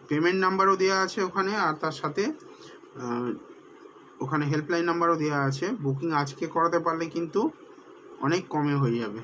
পেমেন্ট নাম্বারও দেওয়া আছে ওখানে, আর তার সাথে ওখানে হেল্পলাইন নাম্বারও দেওয়া আছে। বুকিং আজকে করাতে পারলে কিন্তু অনেক কমে হয়ে যাবে।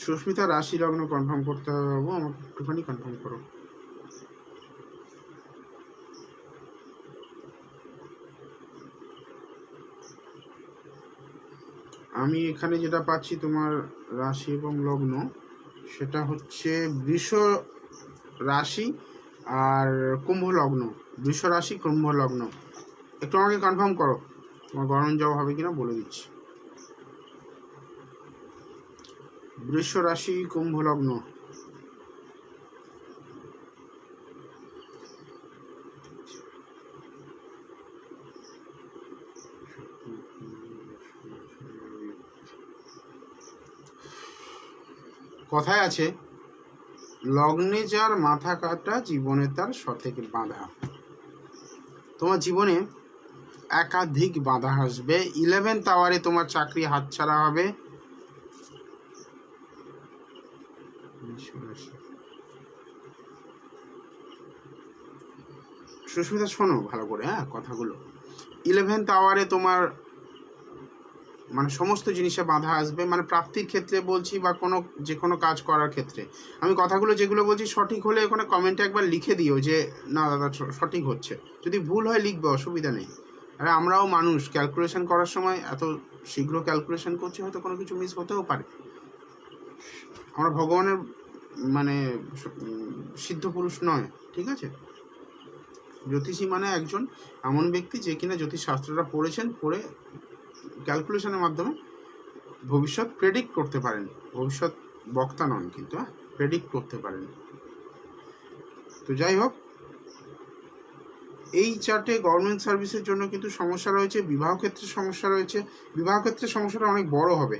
সুস্মিতা রাশি লগ্ন কনফার্ম করতে হবে বাবু, আমাকে একটুখানি কনফার্ম করো। আমি এখানে যেটা পাচ্ছি তোমার রাশি এবং লগ্ন, সেটা হচ্ছে বৃষ রাশি আর কুম্ভ লগ্ন। বৃষ রাশি কুম্ভ লগ্ন, একটু আমাকে কনফার্ম করো তোমার গরম যাওয়া হবে কিনা বলে দিচ্ছি। বৃষ রাশি কুম্ভ লগ্ন, কথায় আছে লগ্নে যার মাথা কাটা জীবনে তার শতেক বাঁধা। তোমার জীবনে একাধিক বাধা আসবে। 11th আওয়ারে তোমার চাকরি হাতছাড়া হবে। সুস্মিতা শোনো ভালো করে, হ্যাঁ কথাগুলো। 11th আওয়ারে তোমার মানে সমস্ত জিনিসে বাধা আসবে, মানে প্রাপ্তির ক্ষেত্রে বলছি বা যে কোনো কাজ করার ক্ষেত্রে। আমি কথাগুলো যেগুলো বলছি সঠিক হলে ওখানে কমেন্টে একবার লিখে দিও যে না দাদা সঠিক হচ্ছে। যদি ভুল হয় লিখবে, অসুবিধা নেই। আরে আমরাও মানুষ, ক্যালকুলেশন করার সময় এত শীঘ্র ক্যালকুলেশন করছি, হয়তো কোনো কিছু মিস হতেও পারে। আমরা ভগবানের মানে সিদ্ধ পুরুষ নয়, ঠিক আছে? জ্যোতিষী মানে একজন এমন ব্যক্তি যে কিনা জ্যোতিষশাস্ত্রটা পড়েছেন, পড়ে ক্যালকুলেশনের মাধ্যমে ভবিষ্যৎ প্রেডিক্ট করতে পারেন। ভবিষ্যৎ বক্তা নন কিন্তু, প্রেডিক্ট করতে পারেন। তো যাই হোক, এই চার্টে গভর্নমেন্ট সার্ভিসের জন্য কিন্তু সমস্যা রয়েছে, বিবাহ ক্ষেত্রে সমস্যা রয়েছে। বিবাহ ক্ষেত্রে সমস্যাটা অনেক বড় হবে,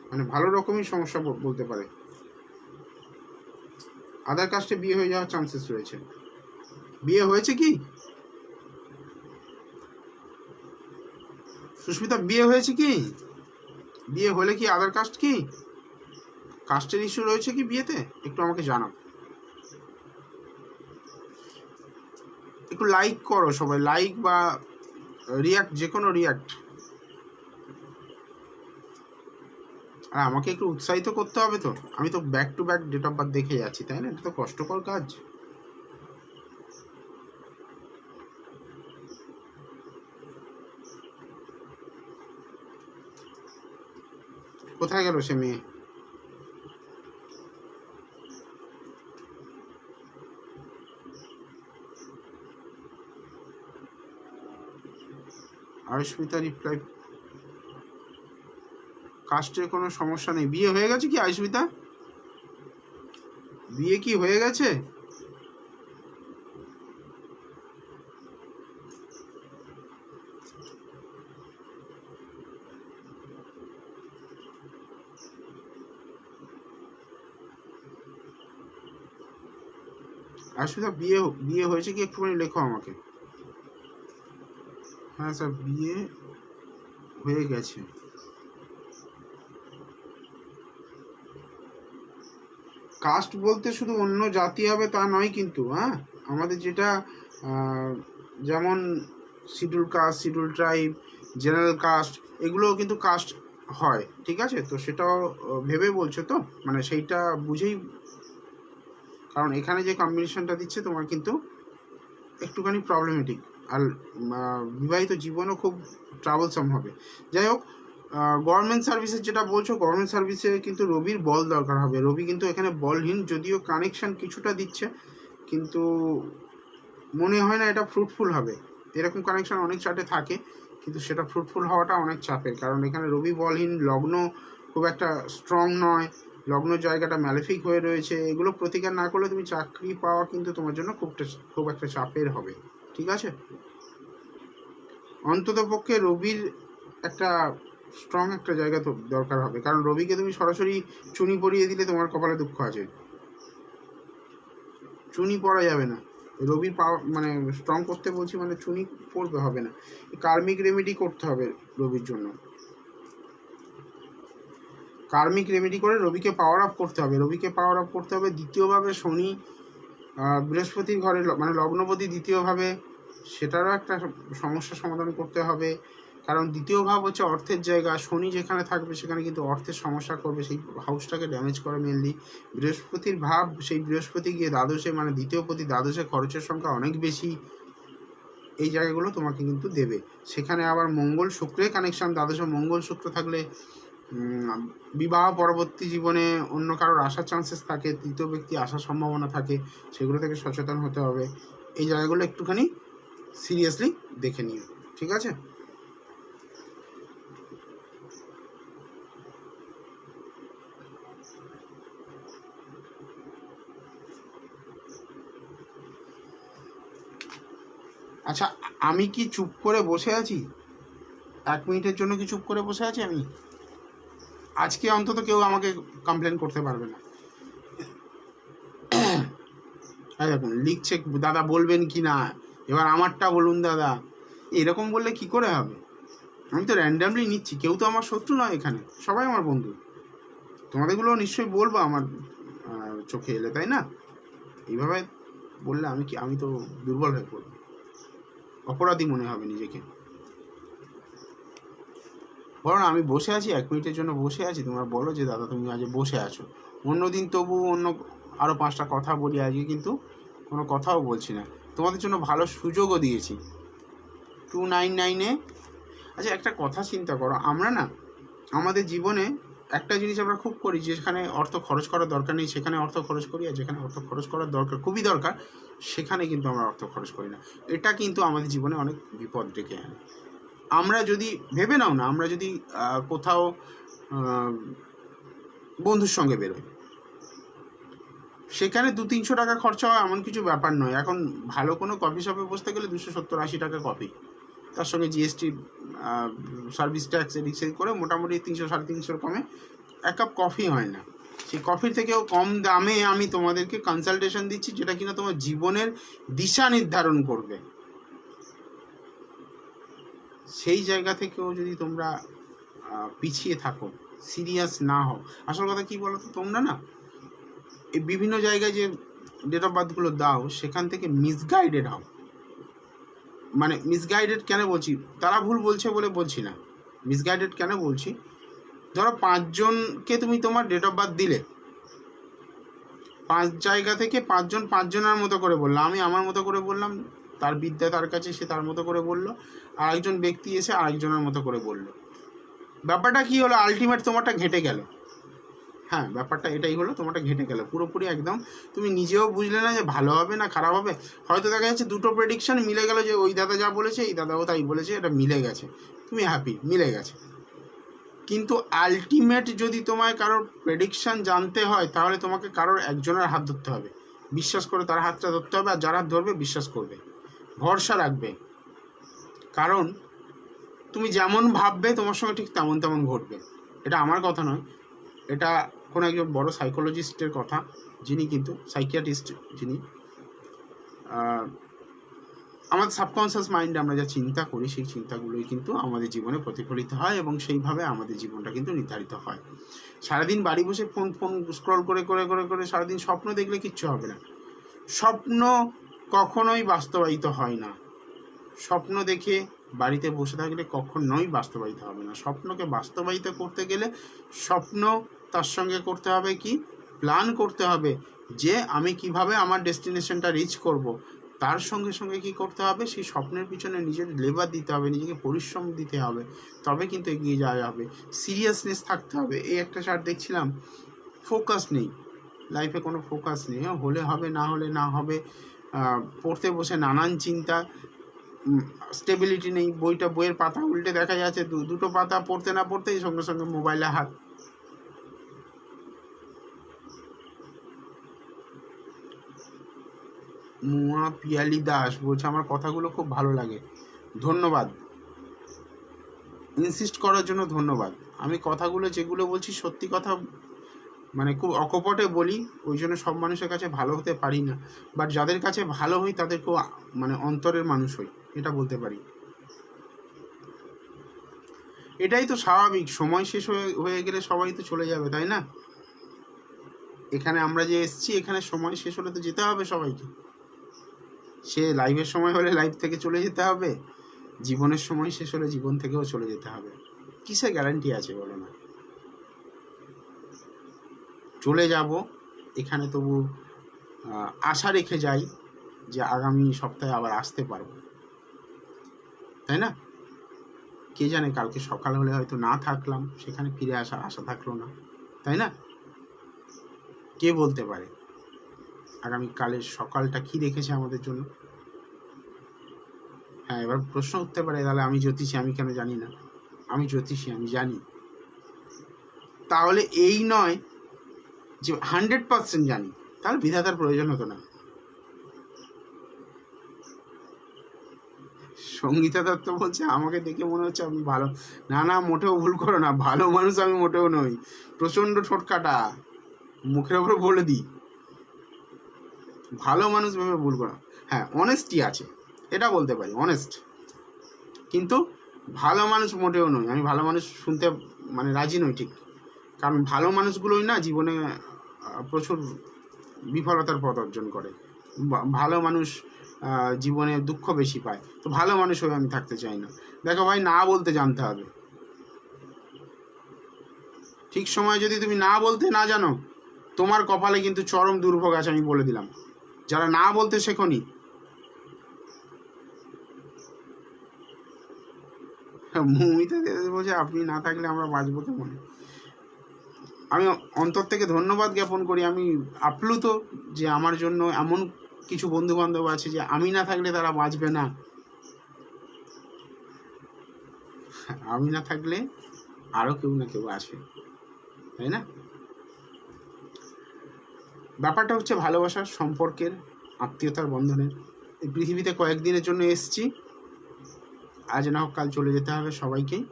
মানে ভালো রকমই সমস্যা বলতে পারে। আদার কাস্টে বিয়ে হয়ে যাওয়ার চান্সেস রয়েছে। বিয়ে হয়েছে কি সুস্মিতা? বিয়ে হয়েছে কি? বিয়ে হলে কি আদার কাস্ট কি কাস্টের ইস্যু রয়েছে কি বিয়েতে? একটু আমাকে জানাও। একটু লাইক করো সবাই, লাইক বা রিয়াক্ট, যে কোনো রিয়াক্ট। আর আমাকে একটু উৎসাহিত করতে হবে তো, আমি তো back to back date of birth দেখে যাচ্ছি, তাই না? এটা তো কষ্টকর কাজ। কোথায় গেল সে মেয়ে? আয়ুষ্মিতা রিপ্লাই, কাস্টের কোনো সমস্যা নেই। বিয়ে হয়ে গেছে কি আয়ুষ্মিতা? বিয়ে কি হয়ে গেছে? আশুদা বিয়ে বিয়ে হয়েছে কি একটুখানি লেখো আমাকে। হ্যাঁ স্যার বিয়ে হয়ে গেছে। কাস্ট বলতে শুধু অন্য জাতি হবে তা নয় কিন্তু, হ্যাঁ আমাদের যেটা যেমন schedule caste, schedule tribe, general caste, এগুলোও কিন্তু কাস্ট হয়, ঠিক আছে? তো সেটাও ভেবে বলছো তো, মানে সেইটা বুঝেই, কারণ এখানে যে কম্বিনেশনটা দিচ্ছে তোমার কিন্তু একটুখানি প্রবলেমেটিক, আর বিবাহিত জীবনও খুব ট্রাভেলসাম হবে। যাই হোক, গভর্নমেন্ট সার্ভিসের যেটা বলছো, গভর্নমেন্ট সার্ভিসে কিন্তু রবির বল দরকার হবে। রবি কিন্তু এখানে বলহীন, যদিও কানেকশন কিছুটা দিচ্ছে, কিন্তু মনে হয় না এটা ফ্রুটফুল হবে। এরকম কানেকশন অনেক চার্টে থাকে, কিন্তু সেটা ফ্রুটফুল হওয়াটা অনেক চাপের, কারণ এখানে রবি বলহীন, লগ্ন খুব একটা স্ট্রং নয়, লগ্ন জায়গাটা ম্যালেফিক হয়ে রয়েছে। এগুলো প্রতিকার না করলে তুমি চাকরি পাওয়া কিন্তু তোমার জন্য খুব একটা চাপের হবে, ঠিক আছে? অন্তত পক্ষে রবির একটা স্ট্রং একটা জায়গা তো দরকার হবে, কারণ রবিকে তুমি সরাসরি চুনি পরিয়ে দিলে তোমার কপালে দুঃখ আছে। চুনি পরা যাবে না, রবির পাওয়ার মানে স্ট্রং করতে বলছি, মানে চুনি পড়বে হবে না, কার্মিক রেমেডি করতে হবে রবির জন্য। কার্মিক রেমেডি করে রবিকে পাওয়ার আপ করতে হবে, রবিকে পাওয়ার আপ করতে হবে। দ্বিতীয়ভাবে শনি বৃহস্পতির ঘরে, মানে লগ্নপতি দ্বিতীয়ভাবে, সেটারও একটা সমস্যার সমাধান করতে হবে, কারণ দ্বিতীয় ভাব হচ্ছে অর্থের জায়গা। শনি যেখানে থাকবে সেখানে কিন্তু অর্থের সমস্যা করবে, সেই হাউসটাকে ড্যামেজ করে মেনলি। বৃহস্পতির ভাব, সেই বৃহস্পতি গিয়ে দ্বাদশে, মানে দ্বিতীয় প্রতি দ্বাদশে খরচের সংখ্যা অনেক বেশি, এই জায়গাগুলো তোমাকে কিন্তু দেবে। সেখানে আবার মঙ্গল শুক্রের কানেকশন, দ্বাদশে মঙ্গল শুক্র থাকলে বিবাহ পরবর্তী জীবনে অন্য কারোর আসার চান্সেস থাকে, তৃতীয় ব্যক্তি আসার সম্ভাবনা থাকে, সেগুলো থেকে সচেতন হতে হবে। এই জায়গাগুলো একটুখানি সিরিয়াসলি দেখে নিও, ঠিক আছে? আচ্ছা, আমি কি চুপ করে বসে আছি? 1 মিনিটের জন্য কি চুপ করে বসে আছি আমি? আজকে অন্তত কেউ আমাকে কমপ্লেন করতে পারবে না। দেখুন লিখছে, দাদা বলবেন কি না, এবার আমারটা বলুন দাদা। এরকম বললে কি করে হবে? আমি তো র্যান্ডামলি নিচ্ছি, কেউ তো আমার শত্রু নয়, এখানে সবাই আমার বন্ধু। তোমাদেরগুলো নিশ্চয়ই বলবো আমার চোখে এলে, তাই না? এইভাবে বললে আমি তো দুর্বল হয়ে পড়বো, অপরাধী মনে হবে নিজেকে। বলো না আমি বসে আছি, 1 মিনিটের জন্য বসে আছি, তোমরা বলো যে দাদা তুমি আজ বসে আছো। অন্যদিন তবু অন্য আরও 5টা কথা বলি, আজকে কিন্তু কোনো কথাও বলছি না। তোমাদের জন্য ভালো সুযোগও দিয়েছি 299-এ। আচ্ছা একটা কথা চিন্তা করো, আমরা না আমাদের জীবনে একটা জিনিস আমরা খুব করি, যেখানে অর্থ খরচ করার দরকার নেই সেখানে অর্থ খরচ করি, আর যেখানে অর্থ খরচ করার দরকার, খুবই দরকার, সেখানে কিন্তু আমরা অর্থ খরচ করি না। এটা কিন্তু আমাদের জীবনে অনেক বিপদ ডেকে আনে। আমরা যদি ভেবে নাও না, আমরা যদি কোথাও বন্ধুর সঙ্গে বেরোই, সেখানে 200-300 টাকা খরচা হয় এমন কিছু ব্যাপার নয়। এখন ভালো কোনো কফি শপে বসতে গেলে 270-80 টাকা কফি, তার সঙ্গে জিএসটি, সার্ভিস ট্যাক্স, এদিক সেদিক করে মোটামুটি 300-350 কমে 1 কাপ কফি হয় না। সেই কফির থেকেও কম দামে আমি তোমাদেরকে কনসালটেশন দিচ্ছি, যেটা কিনা তোমার জীবনের দিশা নির্ধারণ করবে। সেই জায়গা থেকেও যদি তোমরা পিছিয়ে থাকো, সিরিয়াস না হও, আসল কথা কী বলো তো, তোমরা না এই বিভিন্ন জায়গায় যে ডেট অফ বার্থগুলো দাও সেখান থেকে মিসগাইডেড হও। মানে মিসগাইডেড কেন বলছি, তারা ভুল বলছে বলে বলছি না, মিসগাইডেড কেন বলছি, ধরো 5 জনকে তুমি তোমার ডেট অফ বার্থ দিলে, 5 জায়গা থেকে 5 জন 5 জনের মতো করে বললো, আমি আমার মতো করে বললাম, তার বিদ্যা তার কাছে, সে তার মতো করে বললো, আরেকজন ব্যক্তি এসে আরেকজনের মতো করে বললো। ব্যাপারটা কি হলো, আলটিমেট তোমারটা ঘেটে গেল। হ্যাঁ ব্যাপারটা এটাই হলো, তোমারটা ঘেটে গেল পুরোপুরি একদম। তুমি নিজেও বুঝলে না যে ভালো হবে না খারাপ হবে। হয়তো দেখা যাচ্ছে দুটো প্রেডিকশন মিলে গেল, যে ওই দাদা যা বলেছে এই দাদাও তাই বলেছে, এটা মিলে গেছে, তুমি হ্যাপি, মিলে গেছে। কিন্তু আলটিমেট যদি তোমায় কারোর প্রেডিকশন জানতে হয়, তাহলে তোমাকে কারোর একজনের হাত ধরতে হবে, বিশ্বাস করে তার হাতটা ধরতে হবে, আর যারা ধরবে বিশ্বাস করবে, ভরসা রাখবে। কারণ তুমি যেমন ভাববে তোমার সঙ্গে ঠিক তেমন তেমন ঘটবে। এটা আমার কথা নয়, এটা কোনো একজন বড় সাইকোলজিস্টের কথা, যিনি কিন্তু সাইকিয়াট্রিস্ট, যিনি আমাদের সাবকনসিয়াস মাইন্ডে আমরা যা চিন্তা করি সেই চিন্তাগুলোই কিন্তু আমাদের জীবনে প্রতিফলিত হয় এবং সেইভাবে আমাদের জীবনটা কিন্তু নির্ধারিত হয়। সারাদিন বাড়ি বসে ফোন ফোন স্ক্রল করে করে করে করে সারাদিন স্বপ্ন দেখলে কিচ্ছু হবে না। স্বপ্ন কখনোই বাস্তবায়িত হয় না। স্বপ্ন দেখে বাড়িতে বসে থাকলে কখনোই বাস্তবায়িত হবে না। স্বপ্নকে বাস্তবায়িত করতে গেলে স্বপ্ন তার সঙ্গে করতে হবে কি, প্ল্যান করতে হবে যে আমি কিভাবে আমার ডেস্টিনেশনটা রিচ করব। তার সঙ্গে সঙ্গে কি করতে হবে, সেই স্বপ্নের পিছনে নিজের লেবার দিতে হবে, নিজেকে পরিশ্রম দিতে হবে, তবে কিন্তু এগিয়ে যাওয়া যাবে। সিরিয়াসনেস থাকতে হবে। এই একটা চার্ট দেখছিলাম, ফোকাস নেই লাইফে, কোনো ফোকাস নেই। হলে হবে, না হলে না হবে, পড়তে বসে নানান চিন্তা, স্টেবিলিটি নেই। বইয়ের পাতা উল্টে দেখা যাচ্ছে দুটো পাতা পড়তে না পড়তেই সঙ্গে সঙ্গে মোবাইলে হাত। মুয়া পিয়ালি দাস বলছে আমার কথাগুলো খুব ভালো লাগে, ধন্যবাদ, ইনসিস্ট করার জন্য ধন্যবাদ। আমি কথাগুলো যেগুলো বলছি সত্যি কথা, মানে খুব অকপটে বলি, ওই জন্য সব মানুষের কাছে ভালো হতে পারি না, বাট যাদের কাছে ভালো হই তাদের খুব মানে অন্তরের মানুষ হই, এটা বলতে পারি। এটাই তো স্বাভাবিক, সময় শেষ হয়ে গেলে সবাই তো চলে যাবে, তাই না? এখানে আমরা যে এসছি, এখানে সময় শেষ হলে তো যেতে হবে সবাইকে। সে লাইভের সময় হলে লাইভ থেকে চলে যেতে হবে, জীবনের সময় শেষ হলে জীবন থেকেও চলে যেতে হবে। কিসের গ্যারান্টি আছে বলো না? চলে যাব, এখানে তবু আশা রেখে যাই যে আগামী সপ্তাহে আবার আসতে পারবো, তাই না? কে জানে কালকে সকাল হলে হয়তো না থাকলাম, সেখানে ফিরে আসার আশা থাকলো না, তাই না? কে বলতে পারে আগামীকালের সকালটা কি রেখেছে আমাদের জন্য? হ্যাঁ, এবার প্রশ্ন উঠতে পারে, তাহলে আমি জ্যোতিষী, আমি কেন জানি না? আমি জ্যোতিষী, আমি জানি। তাহলে এই নয় যে 100% জানি, তাহলে বিধাতার প্রয়োজন হতো না। সঙ্গীতা দত্ত বলছে আমাকে দেখে মনে হচ্ছে আপনি ভালো। না না, মোটেও ভুল করো না, ভালো মানুষ আমি মোটেও নই, প্রচণ্ড ঠোঁটকাটা, মুখের ওপর বলে দিই। ভালো মানুষ ভেবে ভুল করো। হ্যাঁ, অনেস্টি আছে, এটা বলতে পারি, অনেস্ট, কিন্তু ভালো মানুষ মোটেও নই। আমি ভালো মানুষ শুনতে মানে রাজি নই, ঠিক, কারণ ভালো মানুষগুলোই না জীবনে প্রচুর বিফলতার পথ অর্জন করে। ভালো মানুষ জীবনে দুঃখ বেশি পায়, তো ভালো মানুষ হয়ে আমি থাকতে চাই না। দেখো ভাই, না বলতে জানতে হবে। ঠিক সময় যদি তুমি না বলতে না জানো, তোমার কপালে কিন্তু চরম দুর্ভোগ আছে, আমি বলে দিলাম। যারা না বলতে শেখনি, মৌমিতা বলছে আপনি না থাকলে আমরা বাঁচবো কেমন। আমি অন্তর থেকে ধন্যবাদ জ্ঞাপন করি, আমি আপ্লুত যে আমার জন্য এমন কিছু বন্ধু বান্ধব আছে যে আমি না থাকলে তারা বাঁচবে না। আমি না থাকলে আরও কেউ না কেউ আসবে, তাই না? ব্যাপারটা হচ্ছে ভালোবাসার, সম্পর্কের, আত্মীয়তার বন্ধনের। এই পৃথিবীতে কয়েকদিনের জন্য এসছি, আজ না হোক কাল চলে যেতে হবে সবাইকেই।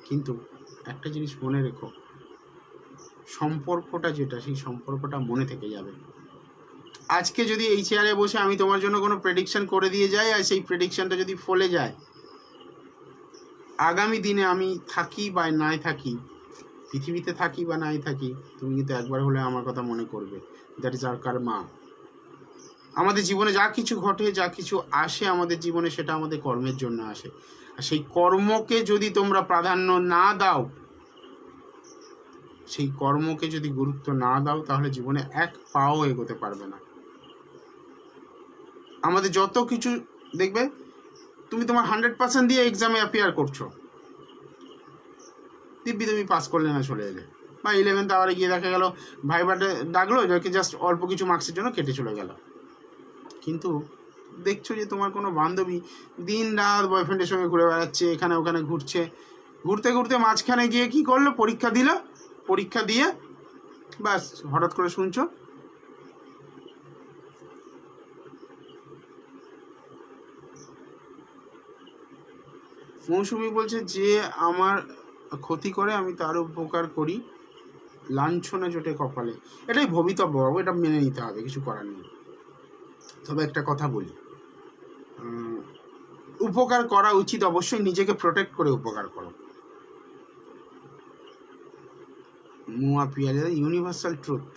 কিন্তু একটা জিনিস মনে রেখো, সম্পর্কটা যেটা, সেই সম্পর্কটা মনে থেকে যাবে। আজকে যদি এই চেয়ারে বসে আমি তোমার জন্য কোনো প্রেডিকশন করে দিয়ে যাই, আর সেই প্রেডিকশনটা যদি ফলে যায়, আগামী দিনে আমি থাকি বা নাই থাকি, পৃথিবীতে থাকি বা নাই থাকি, তুমি কিন্তু একবার হলে আমার কথা মনে করবে। That is our karma. আমাদের জীবনে যা কিছু ঘটে, যা কিছু আসে আমাদের জীবনে, সেটা আমাদের কর্মের জন্য আসে। আর সেই কর্মকে যদি তোমরা প্রাধান্য না দাও, সেই কর্মকে যদি গুরুত্ব না দাও, তাহলে জীবনে এক পাও এগোতে পারবে না। আমাদের যত কিছু দেখবে, তুমি তোমার 100% দিয়ে এক্সামে অ্যাপিয়ার করছো, দিব্যি তুমি পাস করলে না, চলে এলে, বা 11th আওয়ারে গিয়ে দেখা গেল ভাইবাটে ডাকলো, যাকে জাস্ট অল্প কিছু মার্কসের জন্য কেটে চলে গেল। কিন্তু দেখছো যে তোমার কোনো বান্ধবী দিন রাত বয়ফ্রেন্ডের সঙ্গে ঘুরে বেড়াচ্ছে, এখানে ওখানে ঘুরছে, ঘুরতে ঘুরতে মাঝখানে গিয়ে কি করলো, পরীক্ষা দিল, পরীক্ষা দিয়ে ব্যাস হঠাৎ করে শুনছো মৌসুমি বলছে যে আমার ক্ষতি করে আমি তার উপকার করি, লাঞ্ছনা জোটে কপালে। এটাই ভবিতব্য বাবু, এটা মেনে নিতে হবে, কিছু করার নেই। তবে একটা কথা বলি, উপকার করা উচিত, অবশ্যই নিজেকে প্রোটেক্ট করে উপকার করো। মুয়া পিয়ারে ইউনিভার্সাল ট্রুথ।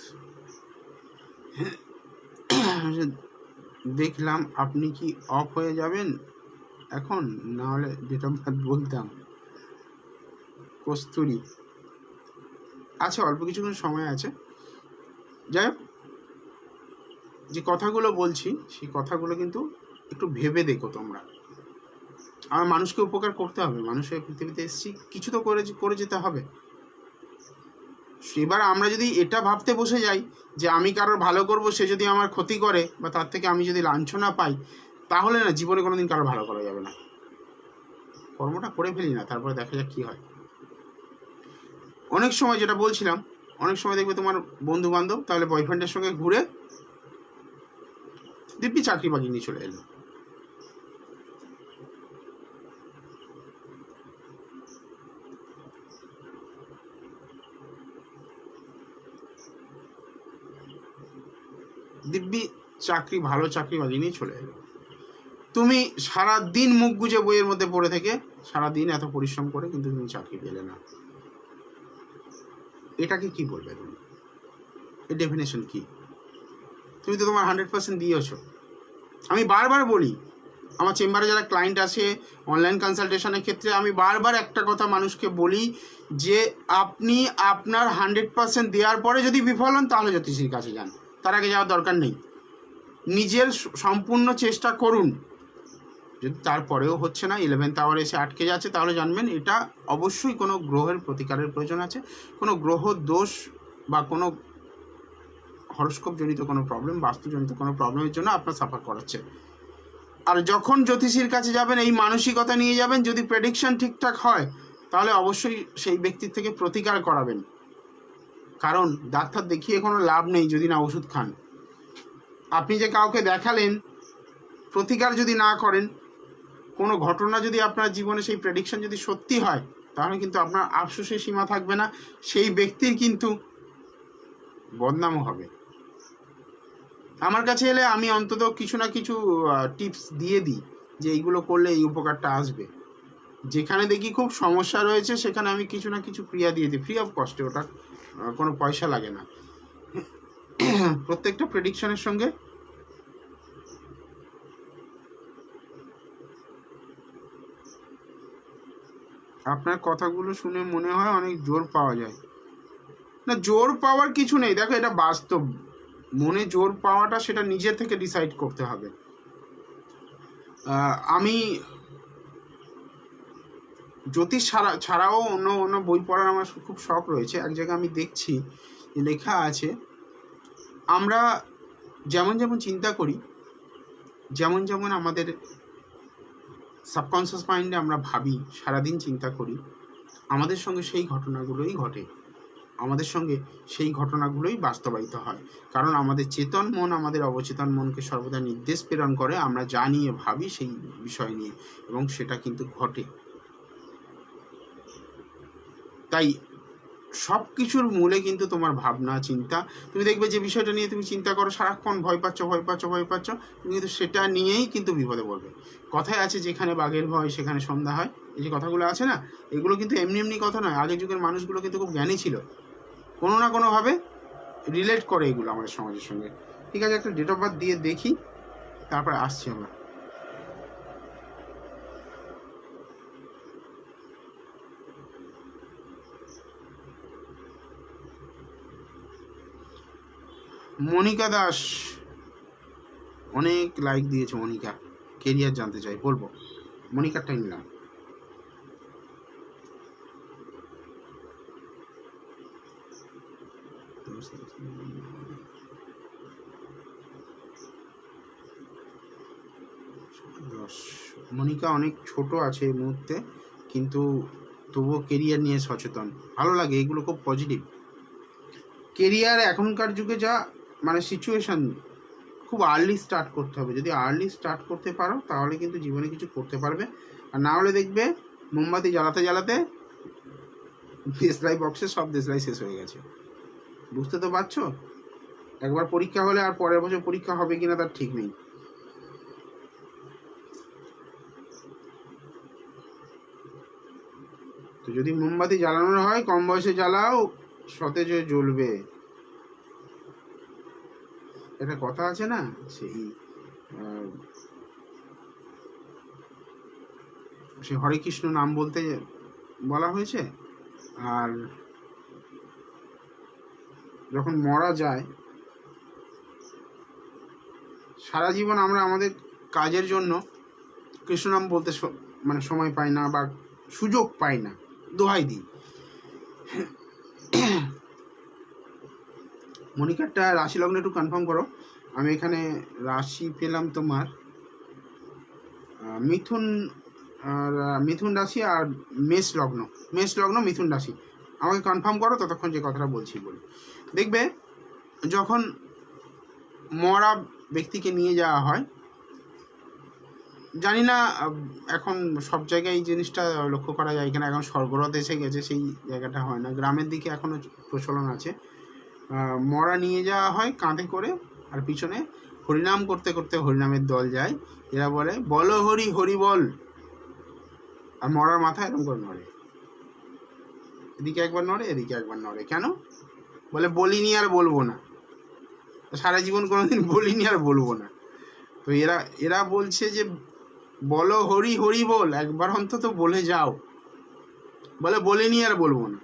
দেখলাম আপনি কি অফ হয়ে যাবেন এখন, না হলে ডেট অফ বার্থ বলতাম। কস্তুরি আছে, অল্প কিছুক্ষণ সময় আছে। যাই হোক, যে কথাগুলো বলছি সেই কথাগুলো কিন্তু একটু ভেবে দেখো তোমরা। আমার মানুষকে উপকার করতে হবে, মানুষের পৃথিবীতে এসেছি, কিছু তো করে যেতে হবে। এবার আমরা যদি এটা ভাবতে বসে যাই যে আমি কারোর ভালো করব, সে যদি আমার ক্ষতি করে বা তার থেকে আমি যদি লাঞ্ছনা পাই, তাহলে না জীবনে কোনোদিন কারো ভালো করা যাবে না। কর্মটা করে ফেলি না, তারপরে দেখা যাক কি হয়। অনেক সময় যেটা বলছিলাম, অনেক সময় দেখবে তোমার বন্ধু বান্ধব তাহলে বয়ফ্রেন্ডের সঙ্গে ঘুরে দিব্যি চাকরি বাকরি নিয়ে চলে এলো। দিব্যি চাকরি, ভালো চাকরি বাকরি নিয়ে চলে এলো। তুমি সারাদিন মুখ গুজে বইয়ের মধ্যে পড়ে থেকে সারাদিন এত পরিশ্রম করে কিন্তু তুমি চাকরি পেলে না। এটাকে কি বলবে তুমি? এর ডেফিনেশন কি? তুমি তো তোমার 100% দিয়েছো। আমি বারবার বলি, আমার চেম্বারে যারা ক্লায়েন্ট আসে অনলাইন কনসালটেশনের ক্ষেত্রে, আমি বারবার একটা কথা মানুষকে বলি যে আপনি আপনার 100% দেওয়ার পরে যদি বিফল হন তাহলে জ্যোতিষীর কাছে যান, তার আগে যাওয়ার দরকার নেই। নিজের সম্পূর্ণ চেষ্টা করুন, যদি তারপরেও হচ্ছে না, 11th আওয়ারে এসে আটকে যাচ্ছে, তাহলে জানবেন এটা অবশ্যই কোনো গ্রহের প্রতিকারের প্রয়োজন আছে, কোনো গ্রহ দোষ বা কোনো হরস্কোপ জনিত কোনো প্রবলেম, বাস্তুজনিত কোনো প্রবলেমের জন্য আপনার সাফার করাচ্ছে। আর যখন জ্যোতিষীর কাছে যাবেন এই মানসিকতা নিয়ে যাবেন, যদি প্রেডিকশন ঠিকঠাক হয় তাহলে অবশ্যই সেই ব্যক্তির থেকে প্রতিকার করাবেন। কারণ ডাক্তার দেখিয়ে কোনো লাভ নেই যদি না ওষুধ খান। আপনি যে কাউকে দেখালেন, প্রতিকার যদি না করেন, কোনো ঘটনা যদি আপনার জীবনে সেই প্রেডিকশন যদি সত্যি হয়, তাহলে কিন্তু আপনার আফসোসের সীমা থাকবে না, সেই ব্যক্তির কিন্তু বদনামও হবে। আমার কাছে এলে আমি অন্তত কিছু না কিছু টিপস দিয়ে দিই যে এইগুলো করলে এই উপকারটা আসবে। যেখানে দেখি খুব সমস্যা রয়েছে সেখানে আমি কিছু না কিছু ক্রিয়া দিয়ে দিই ফ্রি অফ কস্টে, ওটা কোনো পয়সা লাগে না। প্রত্যেকটা প্রেডিকশনের সঙ্গে আপনার কথাগুলো শুনে মনে হয় অনেক জোর পাওয়া যায়। না, জোর পাওয়ার কিছু নেই। দেখো, এটা বাস্তব। মনে জোর পাওয়াটা সেটা নিজের থেকে ডিসাইড করতে হবে। আমি জ্যোতিষ ছাড়াও অন্য অন্য বই পড়ার আমার খুব শখ রয়েছে। এক জায়গায় আমি দেখছি লেখা আছে, আমরা যেমন যেমন চিন্তা করি, যেমন যেমন আমাদের সাবকনসিয়াস মাইন্ডে আমরা ভাবি, সারাদিন চিন্তা করি, আমাদের সঙ্গে সেই ঘটনাগুলোই ঘটে, আমাদের সঙ্গে সেই ঘটনাগুলোই বাস্তবায়িত হয়। কারণ আমাদের চেতন মন আমাদের অবচেতন মনকে সর্বদা নির্দেশ প্রেরণ করে আমরা যা নিয়ে ভাবি সেই বিষয় নিয়ে, এবং সেটা কিন্তু ঘটে। তাই সব কিছুর মূলে কিন্তু তোমার ভাবনা চিন্তা। তুমি দেখবে যে বিষয়টা নিয়ে তুমি চিন্তা করো, সারাক্ষণ ভয় পাচ্ছ, তুমি কিন্তু সেটা নিয়েই কিন্তু বিপদে পড়বে। কথায় আছে, যেখানে বাঘের ভয় সেখানে সন্ধ্যা হয়। এই যে কথাগুলো আছে না, এগুলো কিন্তু এমনি এমনি কথা নয়। আগের যুগের মানুষগুলো কিন্তু খুব জ্ঞানী ছিল, কোনো না কোনোভাবে রিলেট করে এগুলো আমাদের সমাজের সঙ্গে। ঠিক আছে, একটা ডেট অফ বার্থ দিয়ে দেখি, তারপরে আসছি আমরা। মনিকা দাস অনেক লাইক দিয়েছে। মনিকা কেরিয়ার জানতে চাই, বলবো মনিকারটাই নিলাম। মনিকা অনেক ছোট আছে এই মুহূর্তে, কিন্তু তবুও কেরিয়ার নিয়ে সচেতন। ভালো লাগে, এগুলো খুব পজিটিভ। কেরিয়ার এখনকার যুগে যা মানে সিচুয়েশন, খুব আর্লি স্টার্ট করতে হবে। যদি আর্লি স্টার্ট করতে পারো তাহলে কিন্তু জীবনে কিছু করতে পারবে। আর না হলে দেখবে মোমবাতি জ্বালাতে জ্বালাতে দেশলাই বক্সে সব দেশলাই শেষ হয়ে গেছে। বুঝতে তো পারছো? একবার পরীক্ষা হলে আর পরের বছর পরীক্ষা হবে কিনা তার ঠিক নেই। তো যদি মোমবাতি জ্বালানোর হয় কম বয়সে জ্বালাও, সতেজ হয়ে জ্বলবে। একটা কথা আছে না, সেই হরে কৃষ্ণ নাম বলতে বলা হয়েছে। আর যখন মরা যায়, সারা জীবন আমরা আমাদের কাজের জন্য কৃষ্ণ নাম বলতে মানে সময় পাই না বা সুযোগ পাই না। দোহাই দিই, মনিকারটা রাশি লগ্ন একটু কনফার্ম করো। আমি এখানে রাশি পেলাম তোমার মিথুন, আর মিথুন রাশি আর মেষ লগ্ন, মিথুন রাশি। আমাকে কনফার্ম করো, ততক্ষণ যে কথাটা বলছি বলি। দেখবে যখন মরা ব্যক্তিকে নিয়ে যাওয়া হয়, জানি না এখন সব জায়গায় এই জিনিসটা লক্ষ্য করা যায়, এখানে এখন স্বর্গরথ এসে গেছে, সেই জায়গাটা হয় না, গ্রামের দিকে এখনও প্রচলন আছে। মরা নিয়ে যাওয়া হয় কাঁধে করে, আর পিছনে হরিনাম করতে করতে হরিনামের দল যায়। এরা বলে বলো হরি হরি বল, আর মরার মাথা এরকম করে নড়ে, এদিকে একবার নড়ে এদিকে একবার নড়ে। কেন? বলে বলিনি আর বলবো না, সারা জীবন কোনোদিন বলিনি আর বলবো না। তো এরা বলছে যে বলো হরি হরি বল, একবার অন্তত বলে যাও। বলে বলিনি আর বলবো না।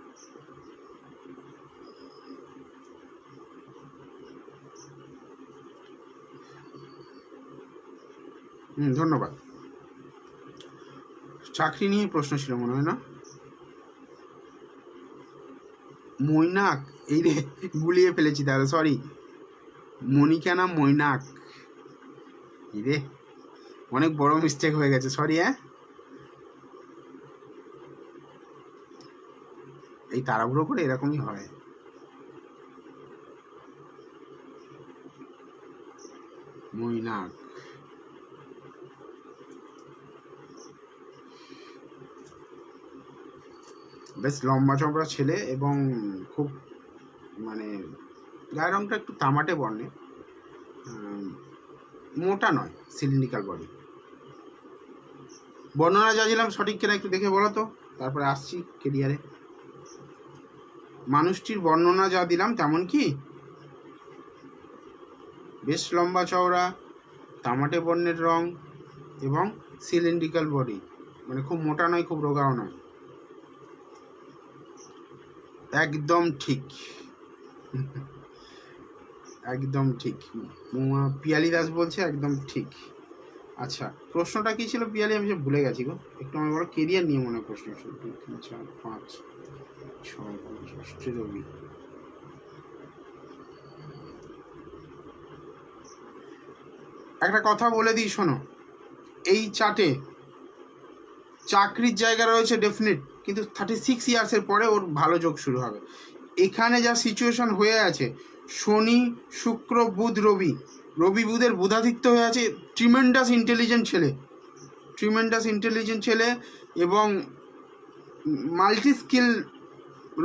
ধন্যবাদ। চাকরি নিয়ে প্রশ্ন ছিল মনে হয় না? মৈনাক, এই রে গুলিয়ে ফেলেছি তাহলে, সরি। মনিকা না মৈনাক, এই রে অনেক বড় মিস্টেক হয়ে গেছে, সরি। এই তাড়াহুড়ো করে এরকমই হয়। মৈনাক, বেশ লম্বা চমড়া ছেলে এবং খুব মানে গায়ের রংটা একটু তামাটে বর্ণের, মোটা নয়, সিলিন্ড্রিক্যাল বডি। বর্ণনা যা দিলাম সঠিক কিনা একটু দেখে বলো তো, তারপরে আসছি কেরিয়ারে। মানুষটির বর্ণনা যা দিলাম তেমন কি? বেশ লম্বা চওড়া, তামাটে বর্ণের রং এবং সিলিন্ড্রিক্যাল বডি, মানে খুব মোটা নয় খুব রোগাও নয়। একদম ঠিক, একদম ঠিক। পিয়ালি দাস বলছে একদম ঠিক। আচ্ছা, প্রশ্নটা কি ছিল পিয়ালি? আমি যে ভুলে গেছি গো, একটু আমি বলো। কেরিয়ার নিয়ে মনে প্রশ্ন ছিল। 2 3 4 5 6 7 রবি। একটা কথা বলে দিই শোনো, এই চার্টে চাকরির জায়গা রয়েছে ডেফিনিট, কিন্তু 36 ইয়ার্সের পরে ওর ভালো যোগ শুরু হবে। এখানে যা সিচুয়েশন হয়ে আছে, শনি শুক্র বুধ রবি, রবি বুধের বুধাদিত্য হয়ে আছে। ট্রিমেন্ডাস ইন্টেলিজেন্ট ছেলে এবং মাল্টি স্কিল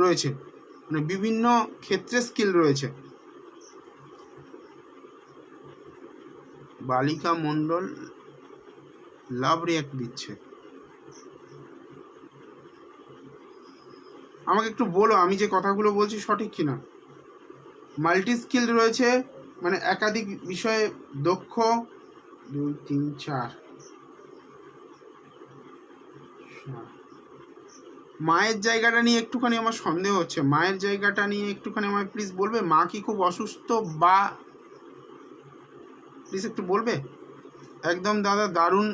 রয়েছে, মানে বিভিন্ন ক্ষেত্রে স্কিল রয়েছে। বালিকা মণ্ডল লাভ রিয়াক্ট দিচ্ছে। আমাকে একটু বলো আমি যে কথাগুলো বলছি সঠিক কিনা। মাল্টি স্কিল রয়েছে, মানে একাধিক বিষয়ে দক্ষ। 2 3 4 মায়ের জায়গাটা নিয়ে একটুখানি আমার সন্দেহ হচ্ছে, মায়ের জায়গাটা নিয়ে একটুখানি আমায় প্লিজ বলবে। মা কি খুব অসুস্থ বা প্লিজ একটু বলবে। একদম দাদা দারুণ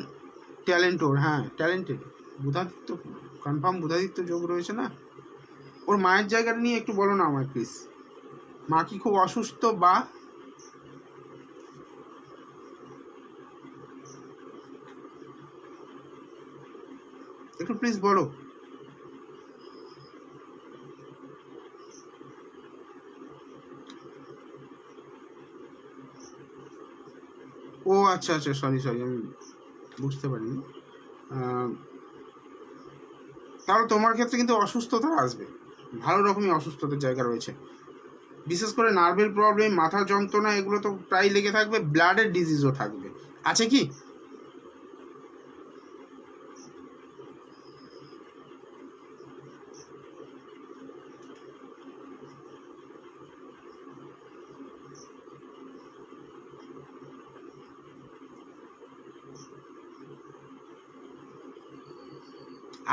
ট্যালেন্ট ওর, হ্যাঁ ট্যালেন্টেড। বুধাদিত্য কনফার্ম, বুধাদিত্য যোগ রয়েছে না। ওর মায়ের জায়গাটা নিয়ে একটু বলো না আমায় প্লিজ। মা কি খুব অসুস্থ বা একটু প্লিজ বলো। ও আচ্ছা আচ্ছা, সরি আমি বুঝতে পারিনি। তাহলে তোমার ক্ষেত্রে কিন্তু অসুস্থতা আসবে, ভালো রকমই অসুস্থতার জায়গা রয়েছে। বিশেষ করে নার্ভের প্রবলেম, মাথার যন্ত্রণা, এগুলো তো প্রায় লেগে থাকবে। ব্লাডের ডিজিজও থাকবে, আছে কি?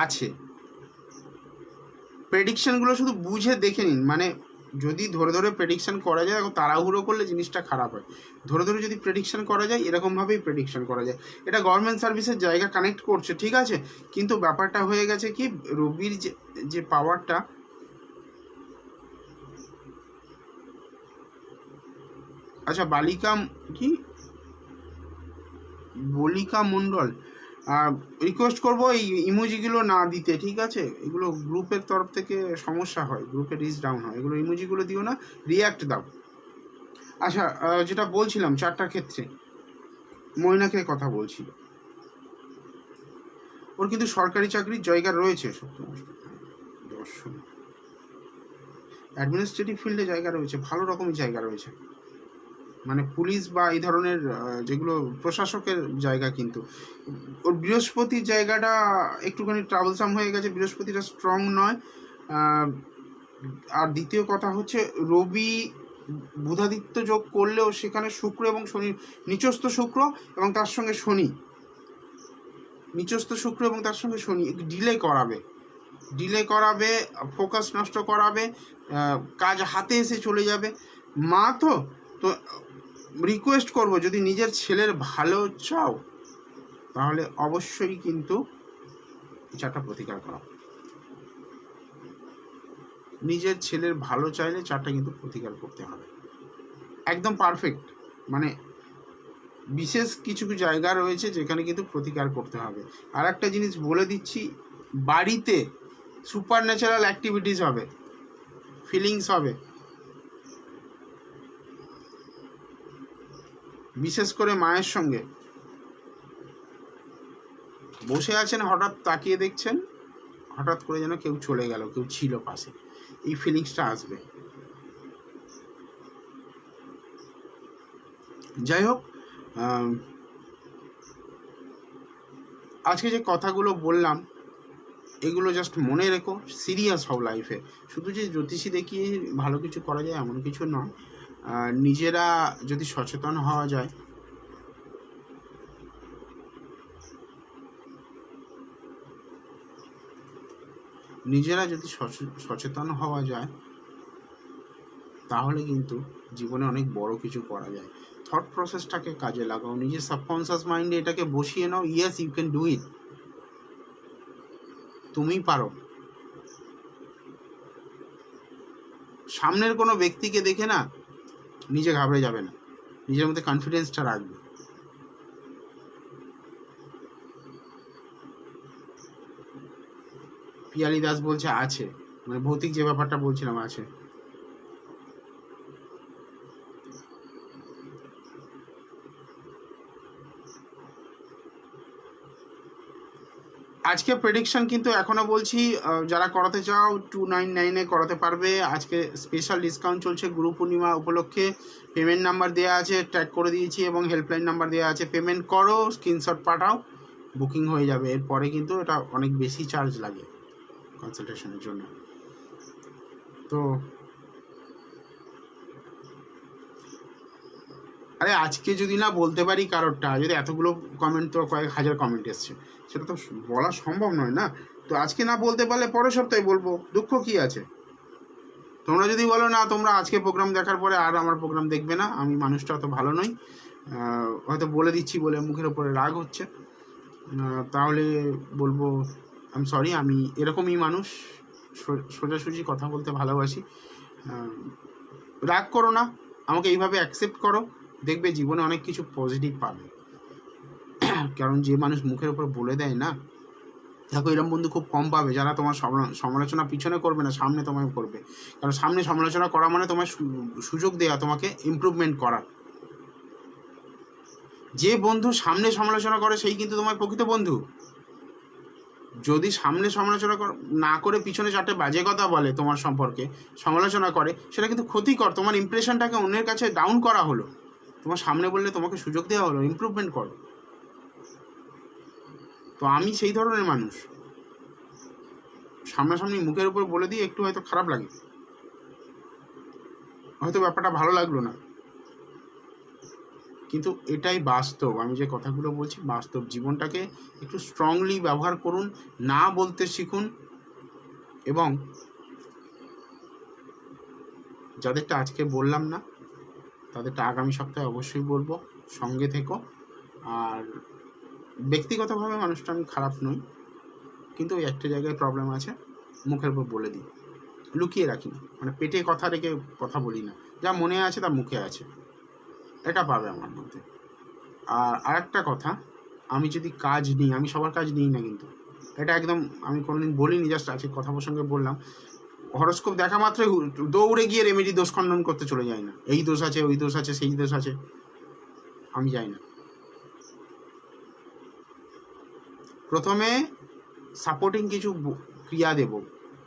আছে। প্রেডিকশনগুলো শুধু বুঝে দেখে নিন, মানে যদি ধরে ধরে প্রেডিকশন করা যায়, তাড়াহুড়ো করলে জিনিসটা খারাপ হয়। ধরে ধরে যদি প্রেডিকশন করা যায়, এরকমভাবেই প্রেডিকশন করা যায়। এটা গভর্নমেন্ট সার্ভিসের জায়গা কানেক্ট করছে, ঠিক আছে, কিন্তু ব্যাপারটা হয়ে গেছে কি, রবির যে পাওয়ারটা, আচ্ছা বালিকা কি বলিকা মণ্ডল, রিকোয়েস্ট করবো এই ইমোজিগুলো না দিতে, ঠিক আছে, এগুলো গ্রুপের তরফ থেকে সমস্যা হয়, গ্রুপে রিচ ডাউন হয়, এগুলো ইমোজিগুলো দিও না, রিয়াক্ট দাও। আচ্ছা, যেটা বলছিলাম চারটার ক্ষেত্রে, মৈনাকের কথা বলছি, ওর কিন্তু সরকারি চাকরির জায়গা রয়েছে, দর্শন অ্যাডমিনিস্ট্রেটিভ ফিল্ডে জায়গা রয়েছে, ভালো রকমের জায়গা রয়েছে, মানে পুলিশ বা এই ধরনের যেগুলো প্রশাসকের জায়গা। কিন্তু ওর বৃহস্পতির জায়গাটা একটুখানি ট্রাভেলসাম হয়ে গেছে, বৃহস্পতিটা স্ট্রং নয়। আর দ্বিতীয় কথা হচ্ছে, রবি বুধাদিত্য যোগ করলেও সেখানে শুক্র এবং শনি, নিচস্থ শুক্র এবং তার সঙ্গে শনি, নিচস্থ শুক্র এবং তার সঙ্গে শনি ডিলে করাবে, ফোকাস নষ্ট করাবে, কাজ হাতে এসে চলে যাবে। মা তো তো রিকোয়েস্ট করব, যদি নিজের ছেলের ভালো চাও তাহলে অবশ্যই কিন্তু চারটা প্রতিকার করা। নিজের ছেলের ভালো চাইলে চারটা কিন্তু প্রতিকার করতে হবে, একদম পারফেক্ট। মানে বিশেষ কিছু জায়গা রয়েছে যেখানে কিন্তু প্রতিকার করতে হবে। আর একটা জিনিস বলে দিচ্ছি, বাড়িতে সুপার ন্যাচারাল অ্যাক্টিভিটিস হবে, ফিলিংস হবে, বিশেষ করে মায়ের সঙ্গে বসে আছেন, হঠাৎ তাকিয়ে দেখছেন, হঠাৎ করে যেন কেউ চলে গেল, কেউ ছিল পাশে, এই ফিলিংসটা আসবে। যাই হোক, আজকে যে কথাগুলো বললাম এগুলো জাস্ট মনে রেখো, সিরিয়াস হও লাইফে। শুধু যে জ্যোতিষী দেখিয়ে ভালো কিছু করা যায় এমন কিছু নয়, নিজেরা যদি সচেতন হওয়া যায়, সচেতন হওয়া যায় তাহলে কিন্তু জীবনে অনেক বড় কিছু করা যায়। থট প্রসেসটাকে কাজে লাগাও, নিজের সাবকনসিয়াস মাইন্ডে এটাকে বসিয়ে নাও, yes you can do it, তুমি পারো। সামনের কোনো ব্যক্তিকে দেখে না নিজে ঘাবড়ে যাবে না, নিজের মধ্যে কনফিডেন্সটা রাখবে। পিয়ালি দাস বলছে আছে, মানে ভৌতিক যে ব্যাপারটা বলছিলাম আছে। আজকে প্রেডিকশন কিন্তু এখনো বলছি, যারা করাতে চাও 299-এ করাতে পারবে। আজকে স্পেশাল ডিসকাউন্ট চলছে গুরু পূর্ণিমা উপলক্ষে। পেমেন্ট নাম্বার দেওয়া আছে, ট্র্যাক করে দিয়েছি, এবং হেল্পলাইন নাম্বার দেওয়া আছে। পেমেন্ট করো, স্ক্রিনশট পাঠাও, বুকিং হয়ে যাবে। এরপরে কিন্তু এটা অনেক বেশি চার্জ লাগে কনসালটেশনের জন্য। তো আরে আজকে যদি না বলতে পারি কারোরটা, যদি এতগুলো কমেন্ট, তো কয়েক হাজার কমেন্ট এসছে, সেটা তো বলা সম্ভব নয় না। তো আজকে না বলতে পারলে পরের সপ্তাহে বলবো, দুঃখ কি আছে? তোমরা যদি বলো না তোমরা আজকে প্রোগ্রাম দেখার পরে আর আমার প্রোগ্রাম দেখবে না, আমি মানুষটা অত ভালো নই, হয়তো বলে দিচ্ছি বলে মুখের ওপরে রাগ হচ্ছে, তাহলে বলবো আই এম সরি, আমি এরকমই মানুষ, সোজাসুজি কথা বলতে ভালোবাসি। রাগ করো না, আমাকে এইভাবে অ্যাকসেপ্ট করো, দেখবে জীবনে অনেক কিছু পজিটিভ পাবে। কারণ যে মানুষ মুখের উপর বলে দেয় না, দেখো এরকম বন্ধু খুব কম পাবে, যারা তোমার সমালোচনা পিছনে করবে না, সামনে তোমায় করবে। কারণ সামনে সমালোচনা করা মানে তোমার সুযোগ দেওয়া, তোমাকে ইমপ্রুভমেন্ট করার। যে বন্ধু সামনে সমালোচনা করে সেই কিন্তু তোমার প্রকৃত বন্ধু। যদি সামনে সমালোচনা না করে পিছনে চারটে বাজে কথা বলে তোমার সম্পর্কে, সমালোচনা করে, সেটা কিন্তু ক্ষতিকর। তোমার ইমপ্রেশনটাকে অন্যের কাছে ডাউন করা হলো, তোমার সামনে বললে তোমাকে সুযোগ দেওয়া হলো, ইমপ্রুভমেন্ট করো। তো আমি সেই ধরনের মানুষ, সামনাসামনি মুখের উপর বলে দিয়ে একটু হয়তো খারাপ লাগে, হয়তো ব্যাপারটা ভালো লাগলো না, কিন্তু এটাই বাস্তব, আমি যে কথাগুলো বলছি বাস্তব। জীবনটাকে একটু স্ট্রংলি ব্যবহার করুন, না বলতে শিখুন, এবং যাদেরটা আজকে বললাম না তাদেরটা আগামী সপ্তাহে অবশ্যই বলবো, সঙ্গে থেকো। আর ব্যক্তিগতভাবে মানুষটা আমি খারাপ নই, কিন্তু ওই একটা জায়গায় প্রবলেম আছে, মুখের উপর বলে দিই, লুকিয়ে রাখি না, মানে পেটে কথা রেখে কথা বলি না, যা মনে আছে তা মুখে আছে, এটা পাবে আমার মধ্যে। আর আরেকটা কথা, আমি যদি কাজ নিই, আমি সবার কাজ নিই না কিন্তু, এটা একদম আমি কোনোদিন বলিনি, জাস্ট আজকে কথা প্রসঙ্গে বললাম। হরস্কোপ দেখা মাত্রই দৌড়ে গিয়ে রেমেডি দোষ খণ্ডন করতে চলে যায় না, এই দোষ আছে, ওই দোষ আছে, সেই দোষ আছে, আমি যাই না। প্রথমে সাপোর্টিং কিছু ক্রিয়া দেব,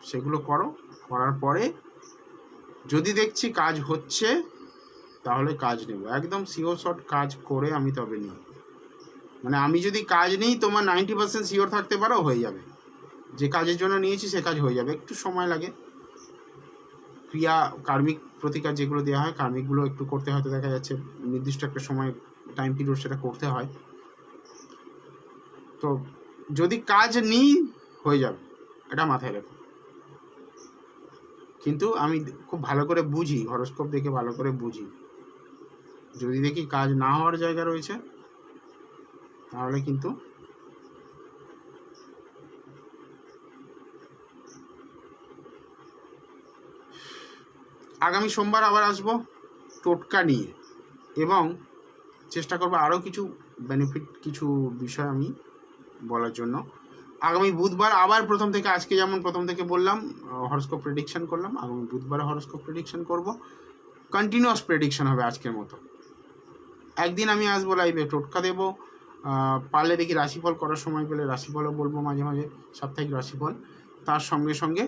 সেগুলো করো, করার পরে যদি দেখছি কাজ হচ্ছে তাহলে কাজ নেব, একদম সিওর শট কাজ করে আমি তবে নিই। মানে আমি যদি কাজ নিই, তোমার 90% সিওর থাকতে পারো হয়ে যাবে, যে কাজের জন্য নিয়েছি সে কাজ হয়ে যাবে, একটু সময় লাগে। ক্রিয়া কার্মিক প্রতিকার যেগুলো দেওয়া হয়, কার্মিকগুলো একটু করতে হয়তো দেখা যাচ্ছে নির্দিষ্ট একটা সময় টাইম পিরিয়ড সেটা করতে হয়। তো যদি কাজ নিই হয়ে যাবে, এটা মাথায় রাখো। কিন্তু আমি খুব ভালো করে বুঝি, হরস্কোপ দেখে ভালো করে বুঝি, যদি দেখি কাজ না হওয়ার জায়গা রয়েছে তাহলে কিন্তু আগামী সোমবার আবার আসবো টোটকা নিয়ে, এবং চেষ্টা করবো আরও কিছু বেনিফিট, কিছু বিষয় আমি বলার জন্য। আগামী বুধবার আবার প্রথম থেকে, আজকে যেমন প্রথম থেকে বললাম হরস্কোপ প্রেডিকশন করলাম, আগামী বুধবার হরস্কোপ প্রেডিকশন করব, কন্টিনিউয়াস প্রেডিকশন হবে আজকের মতো। একদিন আমি আসবো লাইভে, টোটকা দেবো, পারলে দেখি রাশিফল করার সময় পেলে রাশিফলও বলবো মাঝে মাঝে, সাপ্তাহিক রাশিফল। তার সঙ্গে সঙ্গে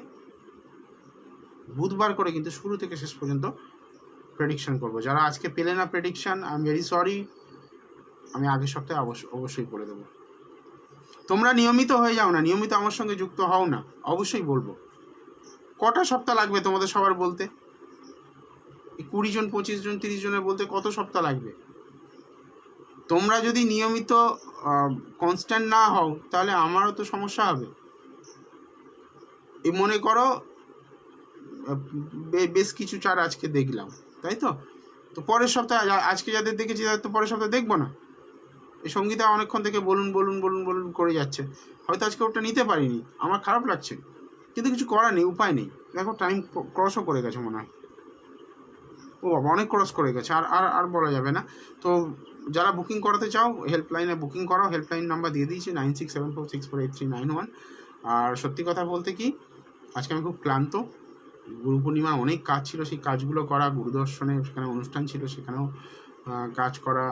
বুধবার করে কিন্তু শুরু থেকে শেষ পর্যন্ত প্রেডিকশন করব। যারা আজকে পেলে না prediction, I am very sorry, আমি আগের সপ্তাহে অবশ্যই করে দেবো। তোমরা নিয়মিত হয়ে যাও না, নিয়মিত আমার সঙ্গে যুক্ত হও না, অবশ্যই বলবো। কটা সপ্তাহ লাগবে তোমাদের সবার বলতে? 20 জন, 25 জন, 30 জনের বলতে কত সপ্তাহ লাগবে? তোমরা যদি নিয়মিত কনস্ট্যান্ট না হও তাহলে আমারও তো সমস্যা হবে। এই মনে করো বেশ কিছু চার আজকে দেখলাম, তাই তো, তো পরের সপ্তাহে আজকে যাদের দেখেছি তাদের তো পরের সপ্তাহে দেখবো না। এই সঙ্গীতা অনেকক্ষণ থেকে বলুন বলুন বলুন বলুন করে যাচ্ছে, হয়তো আজকে ওটা নিতে পারিনি, আমার খারাপ লাগছে, কিন্তু কিছু করার নেই, উপায় নেই। দেখো টাইম ক্রসও করে গেছে মনে হয়, ও বাবা অনেক ক্রস করে গেছে, আর আর আর বলা যাবে না। তো যারা বুকিং করাতে চাও হেল্পলাইনে বুকিং করো, হেল্পলাইন নাম্বার দিয়ে দিয়েছি 9674648391। আর সত্যি কথা বলতে কি, আজকে আমি খুব ক্লান্ত, গুরু পূর্ণিমা অনেক কাজ ছিল, সেই কাজগুলো করা, গুরুদর্শনে সেখানে অনুষ্ঠান ছিল সেখানেও কাজ করা,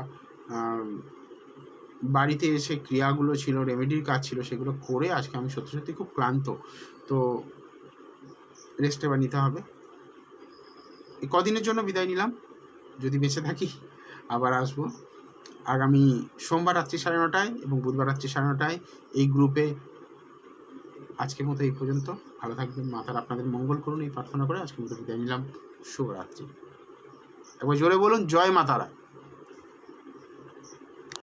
বাড়িতে এসে ক্রিয়াগুলো ছিল, রেমেডির কাজ ছিল, সেগুলো করে আজকে আমি সত্যি সত্যি খুব ক্লান্ত। তো রেস্ট এবার নিতে হবে। এই কদিনের জন্য বিদায় নিলাম, যদি বেঁচে থাকি আবার আসবো আগামী সোমবার রাত্রি 9:30 এবং বুধবার রাত্রি 9:30 এই গ্রুপে। আজকের মতো এই পর্যন্ত, ভালো থাকবেন, মাতার আপনাদের মঙ্গল করুন এই প্রার্থনা করে আজকের মতো বিদায় নিলাম। শুভরাত্রি। একবার জোরে বলুন, জয় মাতারা।